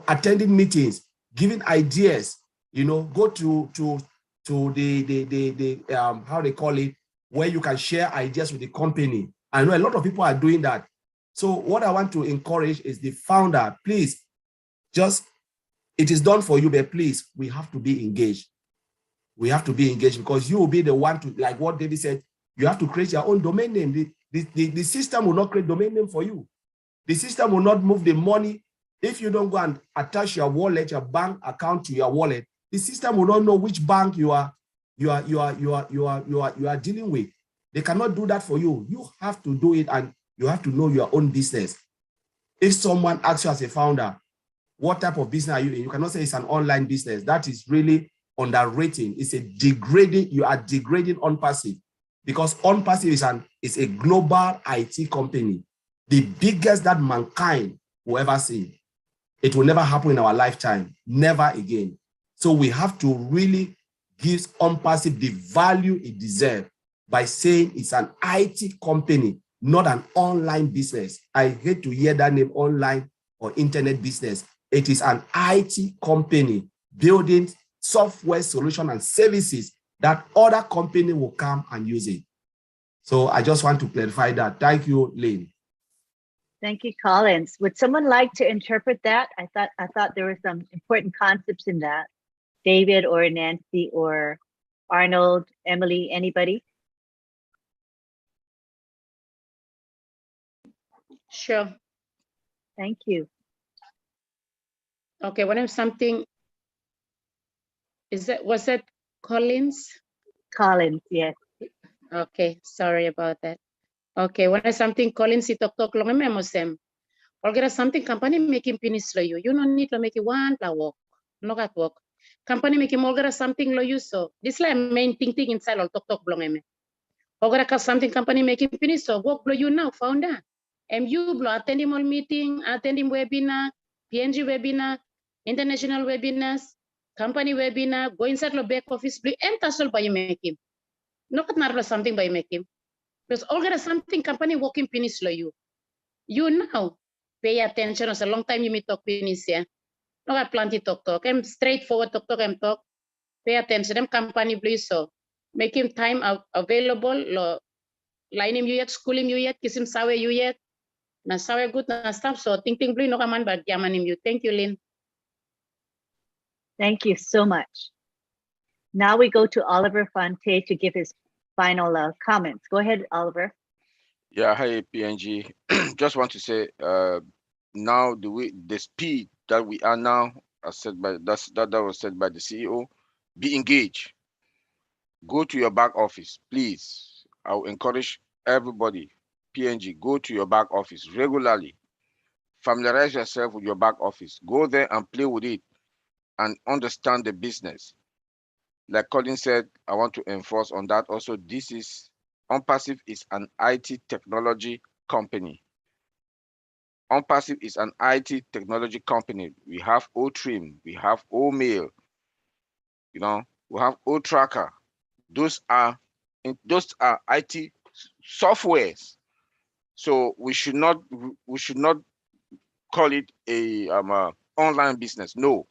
attending meetings, giving ideas, go to the how they call it, where you can share ideas with the company. I know a lot of people are doing that. So what I want to encourage is the founder, please, it is done for you, but please, we have to be engaged. We have to be engaged because you will be the one to, like what David said, you have to create your own domain name. The system will not create domain name for you. The system will not move the money. If you don't go and attach your wallet, your bank account to your wallet, the system will not know which bank you are dealing with. They cannot do that for you. You have to do it, and you have to know your own business. If someone asks you as a founder, what type of business are you in? You cannot say it's an online business. That is really underrating. It's a degrading, you are degrading OnPassive because OnPassive is a global IT company, the biggest that mankind will ever see. It will never happen in our lifetime, never again. So we have to really give OnPassive the value it deserves by saying it's an IT company, not an online business. I hate to hear that name, online or internet business. It is an IT company building software solution and services that other company will come and use it. So I just want to clarify that. Thank you, Lynn. Thank you, Collins. Would someone like to interpret that? I thought there were some important concepts in that. David or Nancy or Arnold, Emily, anybody? Sure. Thank you. Okay, what if something, was that Collins? Collins, yes. Okay, sorry about that. Okay, when I something Collins it talk long memosem. Or get something company making finish lo you. You don't need to make it one la work. No got work. Company making more get something lo you so. This like main thing inside or talk long eme. Or get something company making finish so work lo you now founder. MU blow attending all meeting, attending webinar, PNG webinar, international webinars, company webinar, go inside the back office, blue enter sol by making. No cut not something by making. Because all get something company working finish lo you. You now pay attention. It's a long time you may talk finish yeah. No got plenty talk. I'm straightforward talk. I'm talk. Pay attention. Them company please so make him time available. Lo line him you yet, school him you yet, kiss him sawe you yet. Na sawe good na stuff. So think blue no kaman bad yaman him you. Thank you, Lynn. Thank you so much. Now we go to Oliver Fonte to give his final comments. Go ahead, Oliver. Yeah, hi PNG. Just want to say, now the speed that we are now, as said by that was said by the CEO, be engaged. Go to your back office, please. I will encourage everybody. PNG, go to your back office regularly. Familiarize yourself with your back office. Go there and play with it. and understand the business. Like Colin said, I want to enforce on that also. This is OnPassive is an IT technology company. OnPassive is an IT technology company. We have OTrim, we have OMail, you know, we have OTracker. Those are IT softwares. So we should not call it a online business. No,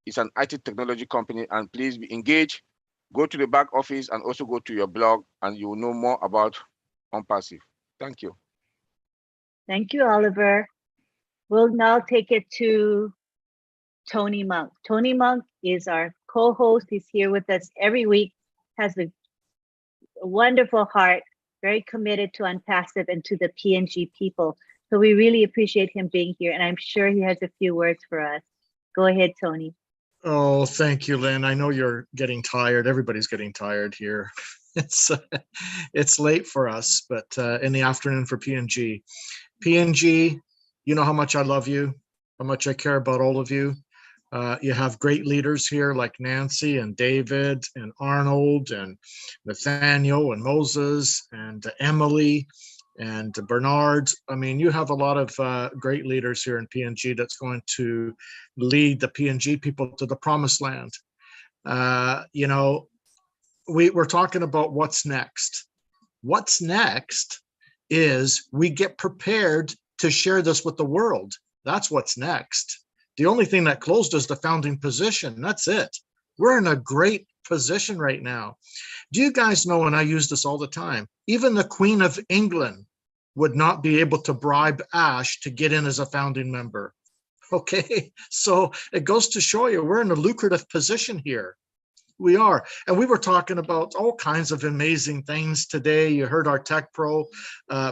it's an IT technology company, and please be engaged. Go to the back office and also go to your blog, and you will know more about OnPassive. Thank you. Thank you, Oliver. We'll now take it to Tony Monk. Tony Monk is our co-host. He's here with us every week, has a wonderful heart, very committed to Unpassive and to the PNG people. So we really appreciate him being here, and I'm sure he has a few words for us. Go ahead, Tony. Oh, thank you, Lynn. I know you're getting tired. Everybody's getting tired here. It's late for us, but in the afternoon for PNG. PNG, you know how much I love you, how much I care about all of you. You have great leaders here like Nancy and David and Arnold and Nathaniel and Moses and Emily and Bernard. I mean, you have a lot of great leaders here in PNG that's going to lead the PNG people to the promised land. You know, we're talking about what's next. What's next is we get prepared to share this with the world. That's what's next. The only thing that closed is the founding position. That's it. We're in a great position right now. Do you guys know, and I use this all the time, even the Queen of England would not be able to bribe Ash to get in as a founding member. Okay, so it goes to show you we're in a lucrative position here. We are. And we were talking about all kinds of amazing things today. You heard our Tech Pro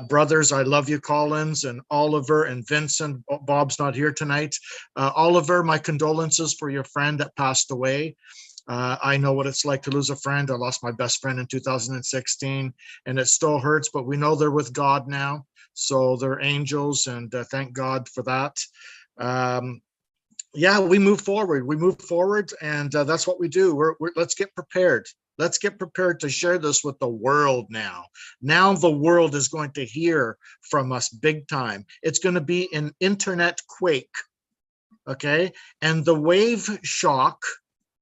brothers. I love you, Collins and Oliver and Vincent. Bob's not here tonight. Oliver, my condolences for your friend that passed away. I know what it's like to lose a friend. I lost my best friend in 2016, and it still hurts, but we know they're with God now. So they're angels, and thank God for that. Yeah, we move forward. We move forward, and that's what we do. Let's get prepared. Let's get prepared to share this with the world now. Now the world is going to hear from us big time. It's going to be an internet quake, okay? And the wave shock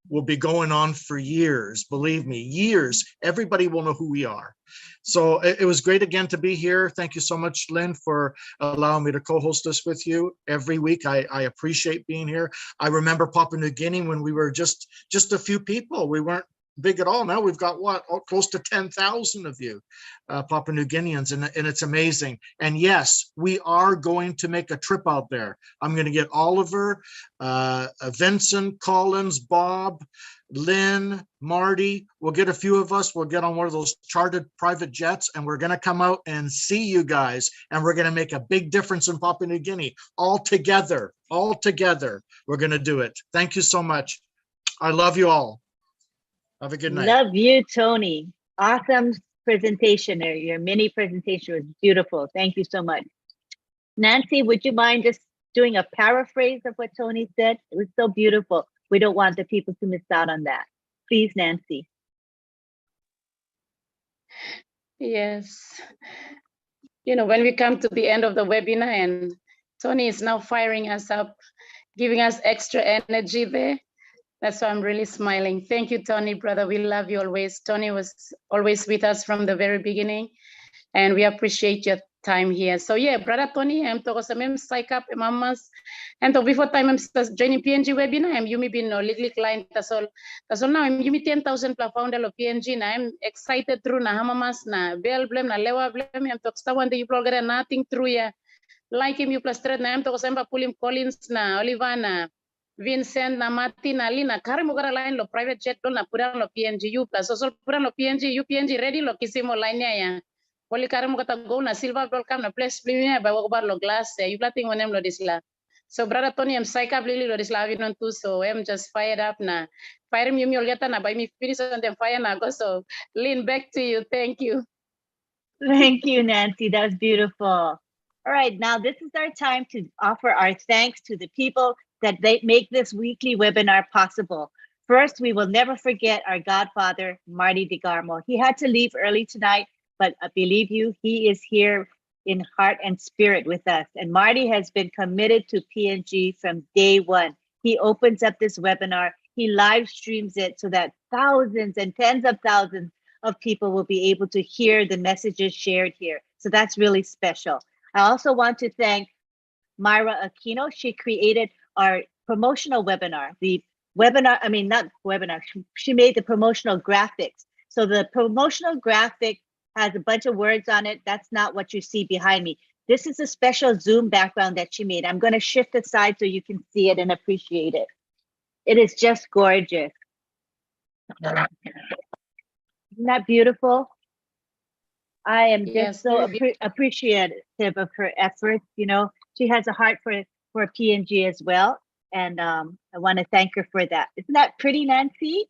will be going on for years. Believe me, years. Everybody will know who we are. So it was great again to be here. Thank you so much, Lynn, for allowing me to co-host this with you every week. I appreciate being here. I remember Papua New Guinea when we were just a few people. We weren't big at all. Now we've got what, close to 10,000 of you, Papua New Guineans, and it's amazing. And yes, we are going to make a trip out there. I'm going to get Oliver, Vincent, Collins, Bob, Lynn, Marty. We'll get a few of us. We'll get on one of those chartered private jets, and we're going to come out and see you guys, and we're going to make a big difference in Papua New Guinea. All together, we're going to do it. Thank you so much. I love you all. Have a good night. Love you, Tony. Awesome presentation. Your mini presentation was beautiful. Thank you so much. Nancy, would you mind just doing a paraphrase of what Tony said? It was so beautiful. We don't want the people to miss out on that. Please, Nancy. Yes. You know, when we come to the end of the webinar and Tony is now firing us up, giving us extra energy there, that's why I'm really smiling. Thank you, Tony, brother. We love you always. Tony was always with us from the very beginning, and we appreciate your time here. So yeah, brother Tony, I'm to sa mem psych up mamas, and to before time I'm joining PNG webinar, I'm Yumi bin no little client tasol now I'm Yumi 10,000 pla founder of PNG na I'm excited through na hamamas na bel blem na lewa blem I'm to sta one day you blogger nothing through ya like him you plus thread na I'm to sa pulim Collins na Olivana Vincent na Martin na Lina kare mo gara line lo private jet lo na pura lo PNG you plus so pura lo PNG you PNG ready lo kisimo line ya Wali kare mo kata go na silver ball kam na place premier ba wo bar lo glass you plating wonem lo disla. So brother Tony I'm psych up lili lo disla vinon too so I'm just fired up na fire me ol gata na by me finish on them fire na go so lean back to you. Thank you. Thank you, Nancy. That was beautiful. All right, now this is our time to offer our thanks to the people that they make this weekly webinar possible. First, we will never forget our godfather, Marty DeGarmo. He had to leave early tonight, but I believe you, he is here in heart and spirit with us. And Marty has been committed to PNG from day one. He opens up this webinar, he live streams it so that thousands and tens of thousands of people will be able to hear the messages shared here. So that's really special. I also want to thank Myra Aquino. She created our promotional webinar. The webinar, I mean, not webinar, she made the promotional graphics. So the promotional graphic has a bunch of words on it. That's not what you see behind me. This is a special Zoom background that she made. I'm going to shift aside so you can see it and appreciate it. It is just gorgeous. Isn't that beautiful? I am just so appreciative of her efforts. You know, she has a heart for PNG as well. And I want to thank her for that. Isn't that pretty, Nancy?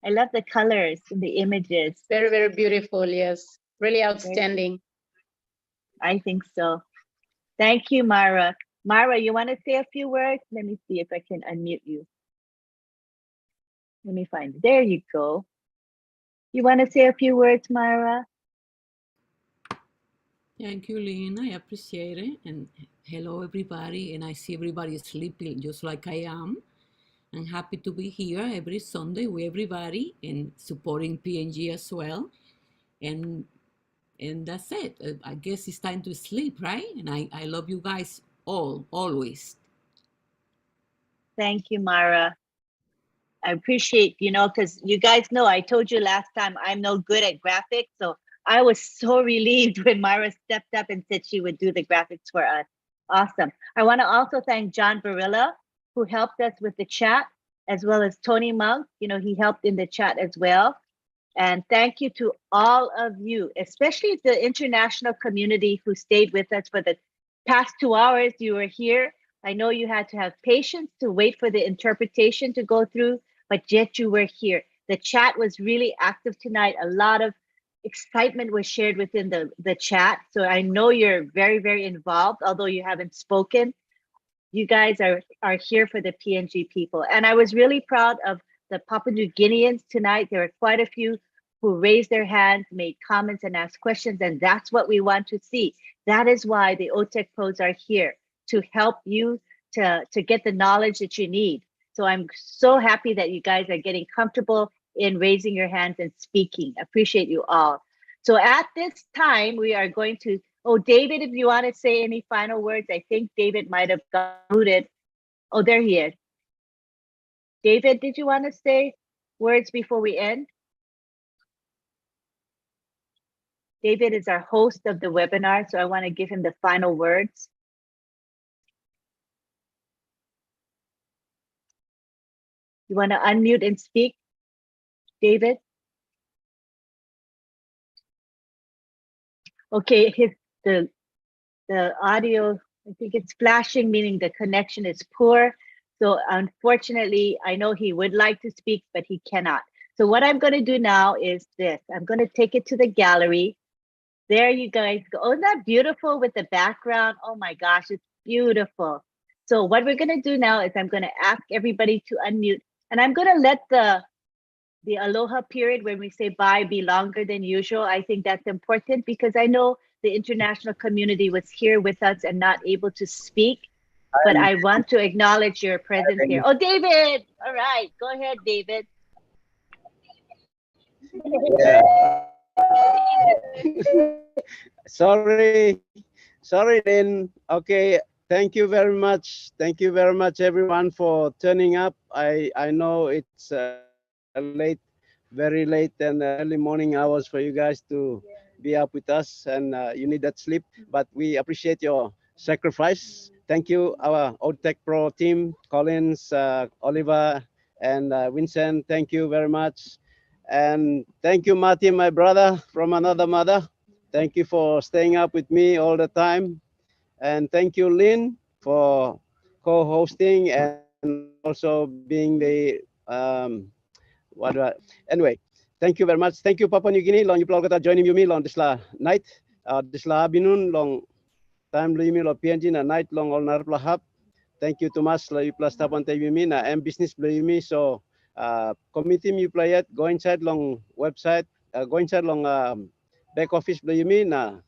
I love the colors and the images. Very, very beautiful. Yes. Really outstanding. I think so. Thank you, Myra. Myra, you want to say a few words? Let me see if I can unmute you. Let me find it. There you go. You want to say a few words, Myra? Thank you, Lynn. I appreciate it. And hello, everybody. And I see everybody sleeping just like I am. I'm happy to be here every Sunday with everybody and supporting PNG as well. And that's it. I guess it's time to sleep, right? And I love you guys all, always. Thank you, Myra. I appreciate, you know, because you guys know, I told you last time, I'm no good at graphics. So I was so relieved when Myra stepped up and said she would do the graphics for us. Awesome. I want to also thank John Barilla, who helped us with the chat, as well as Tony Monk. You know, he helped in the chat as well. And thank you to all of you, especially the international community who stayed with us for the past 2 hours. You were here. I know you had to have patience to wait for the interpretation to go through, but yet you were here. The chat was really active tonight. A lot of excitement was shared within the chat. So I know you're very, very involved, although you haven't spoken. You guys are here for the PNG people. And I was really proud of the Papua New Guineans tonight. There were quite a few who raised their hands, made comments and asked questions. And that's what we want to see. That is why the OTEC pros are here, to help you to get the knowledge that you need. So I'm so happy that you guys are getting comfortable in raising your hands and speaking. Appreciate you all. So at this time, we are going to, oh, David, if you want to say any final words, I think David might have got muted. Oh, there he is. David, did you want to say words before we end? David is our host of the webinar, so I want to give him the final words. You want to unmute and speak, David? Okay, the audio, I think it's flashing, meaning the connection is poor. So unfortunately, I know he would like to speak, but he cannot. So what I'm going to do now is this. I'm going to take it to the gallery. There you guys go. Oh, isn't that beautiful with the background? Oh my gosh, it's beautiful. So what we're going to do now is I'm going to ask everybody to unmute, and I'm going to let the aloha period when we say bye be longer than usual. I think that's important because I know the international community was here with us and not able to speak, but I want to acknowledge your presence here. Oh, David. All right, go ahead, David. Yeah. Sorry, Lynn. Okay, thank you very much. Thank you very much, everyone, for turning up. I know it's late, very late and early morning hours for you guys to be up with us, and you need that sleep, but we appreciate your sacrifice. Thank you, our OTEC Pro team, Collins, Oliver, and Vincent. Thank you very much. And thank you, Martin, my brother from another mother. Thank you for staying up with me all the time. And thank you, Lynn, for co-hosting and also being the, anyway, thank you very much. Thank you, Papua New Guinea. Long you kata joining you me long this night, this binun long time lu me lo PNG na night long all narplahap. thank you Tomas layu plus tapan tayo mi na business layu mi so committee mi playat go inside long website go inside long back office layu mi na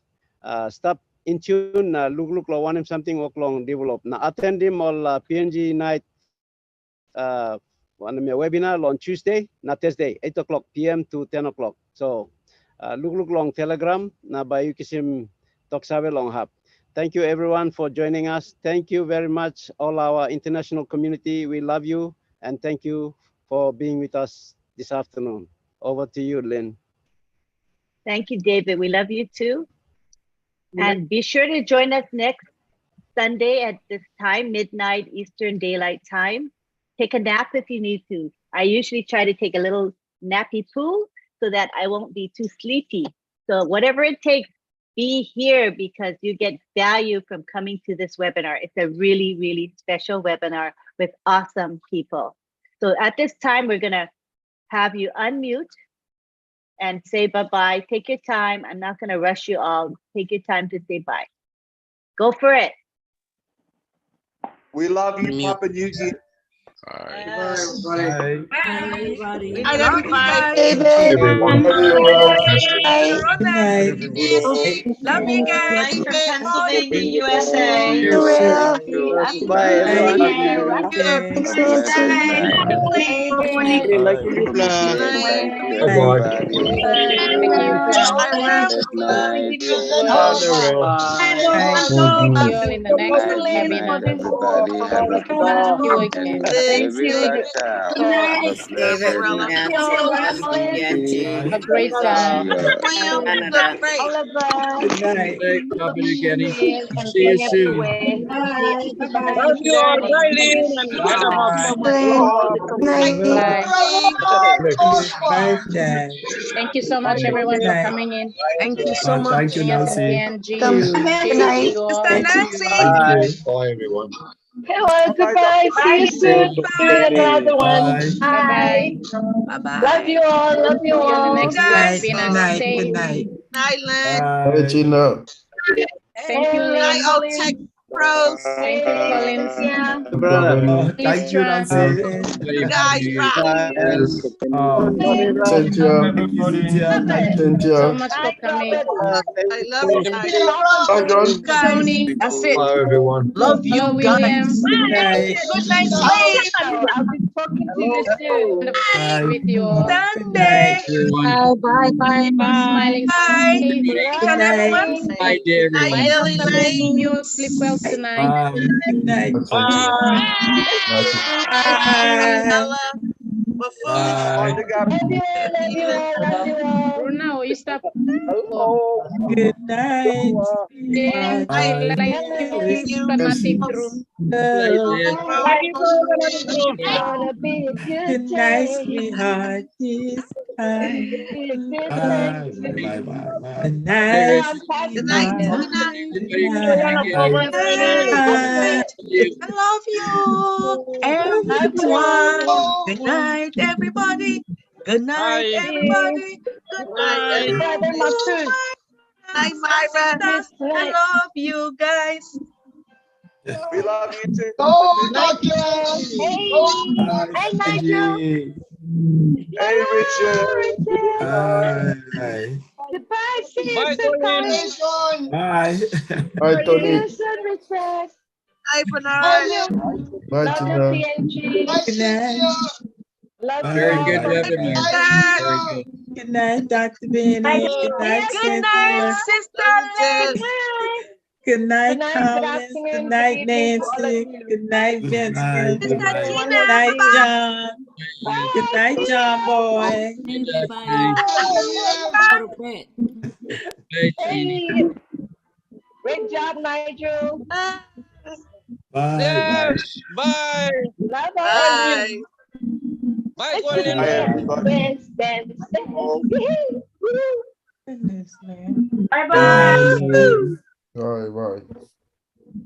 stop in tune na look lo one something long develop na attend him all PNG night one webinar on Tuesday na Thursday 8 o'clock p.m. to 10 o'clock so look long telegram na bayu kisim talk sabe long hap. Thank you everyone for joining us. Thank you very much all our international community. We love you and thank you for being with us this afternoon. Over to you, Lynn. Thank you, David. We love you too. And be sure to join us next Sunday at this time, midnight Eastern Daylight Time. Take a nap if you need to. I usually try to take a little nappy poo so that I won't be too sleepy. So whatever it takes, be here because you get value from coming to this webinar. It's a really, really special webinar with awesome people. So at this time, we're gonna have you unmute and say bye-bye. Take your time. I'm not gonna rush you all. Take your time to say bye. Go for it. We love you, Papa New Guinea. Bye, everybody. I love you guys. Everyone. Good night. Love you guys. From Pennsylvania, USA. Bye everyone. Thank you, Thank you everyone. everybody. Thank you, friends. Good night. See you all in the next Good webinar. night everybody. Have a good Thank you night again. and Thank you. ciao. So, Blessed Have a great time. Oliver, Good night. and See you bring soon. away. Bye-bye. Love you all. Bye, Lynn. And Madam Bye. Nice day. Thank you so much, everyone, for coming in. Thank you so much. Thank you, Joining us in Nancy. PNG. Appreciate you all. Sister Nancy. Bye, everyone. Hello, goodbye. See you soon. Doing another one. Bye. Bye-bye. Bye-bye. Love you all. Love you See you on the all. next guys. webinar. Stay Good night. Night, Lynn. Bye. Thank you, Night, Lynn. all tech pros. Thank you, Collins. Brother. Please Thank you, try. Nancy. You guys rock. Thank you, Cynthia. Thank Thank you. you so much for coming. I love you guys. Tony. That's it. Bye, everyone. Love you Hello, guys. William. Good night. Good night, sleep. I'll be talking to you soon. Bye. With you all. Good night. Sunday. Bye. Smiling. Bye. Face. Each and night. everyone. Bye, dear Night, everyone. Ellie Lane. You sleep well tonight. Bye. Good night. Bye. Stella. Wafu. Bye. Love you all. Love you all. Love you all. Bruno, you stop. Good night. Okay. Bye. Like, You. fanatic room. Gonna be a good Good night, day. sweetheart. This time. Be a good Bye. day. Bye. Bye. Bye. Good night, Good night, sweetheart. Tina. Good night. I love you, everyone. Good night, everybody. Good night, everybody. Good night, Brother Mapus. night, Myra. I love you guys. We love you too. Nigel. Hey. Bye. Hey, Nigel. Angie. Hey, Richard. Bye. Goodbye. See you soon, Colin. Bye. Bye, See Tony. you soon, Richard. Hi, Love Bernard. you. Bye, Love Tina. you, PNG. Good night. Love you Very all. good webinar. Very good. Good night, Dr. Benny. Good night, Good night, Cynthia. Sister Lynn. Good night, Good night, good Collins. afternoon, Good good night, evening to all of Nancy. you. Good night, Good Vincent. night. Sister Bye. Tina. Good night, Bye-bye. John. Bye. Good night, John boy. Thank you, everybody. Go to bed. Hey, great job, Nigel. Bye. Bye. Bye. Love all. Bye. Bye, Let's do Colin. the Bye, dance, everybody. dance, dance, dance. Woo-hoo. Goodness, man. Bye-bye. Bye. Bye. Bye.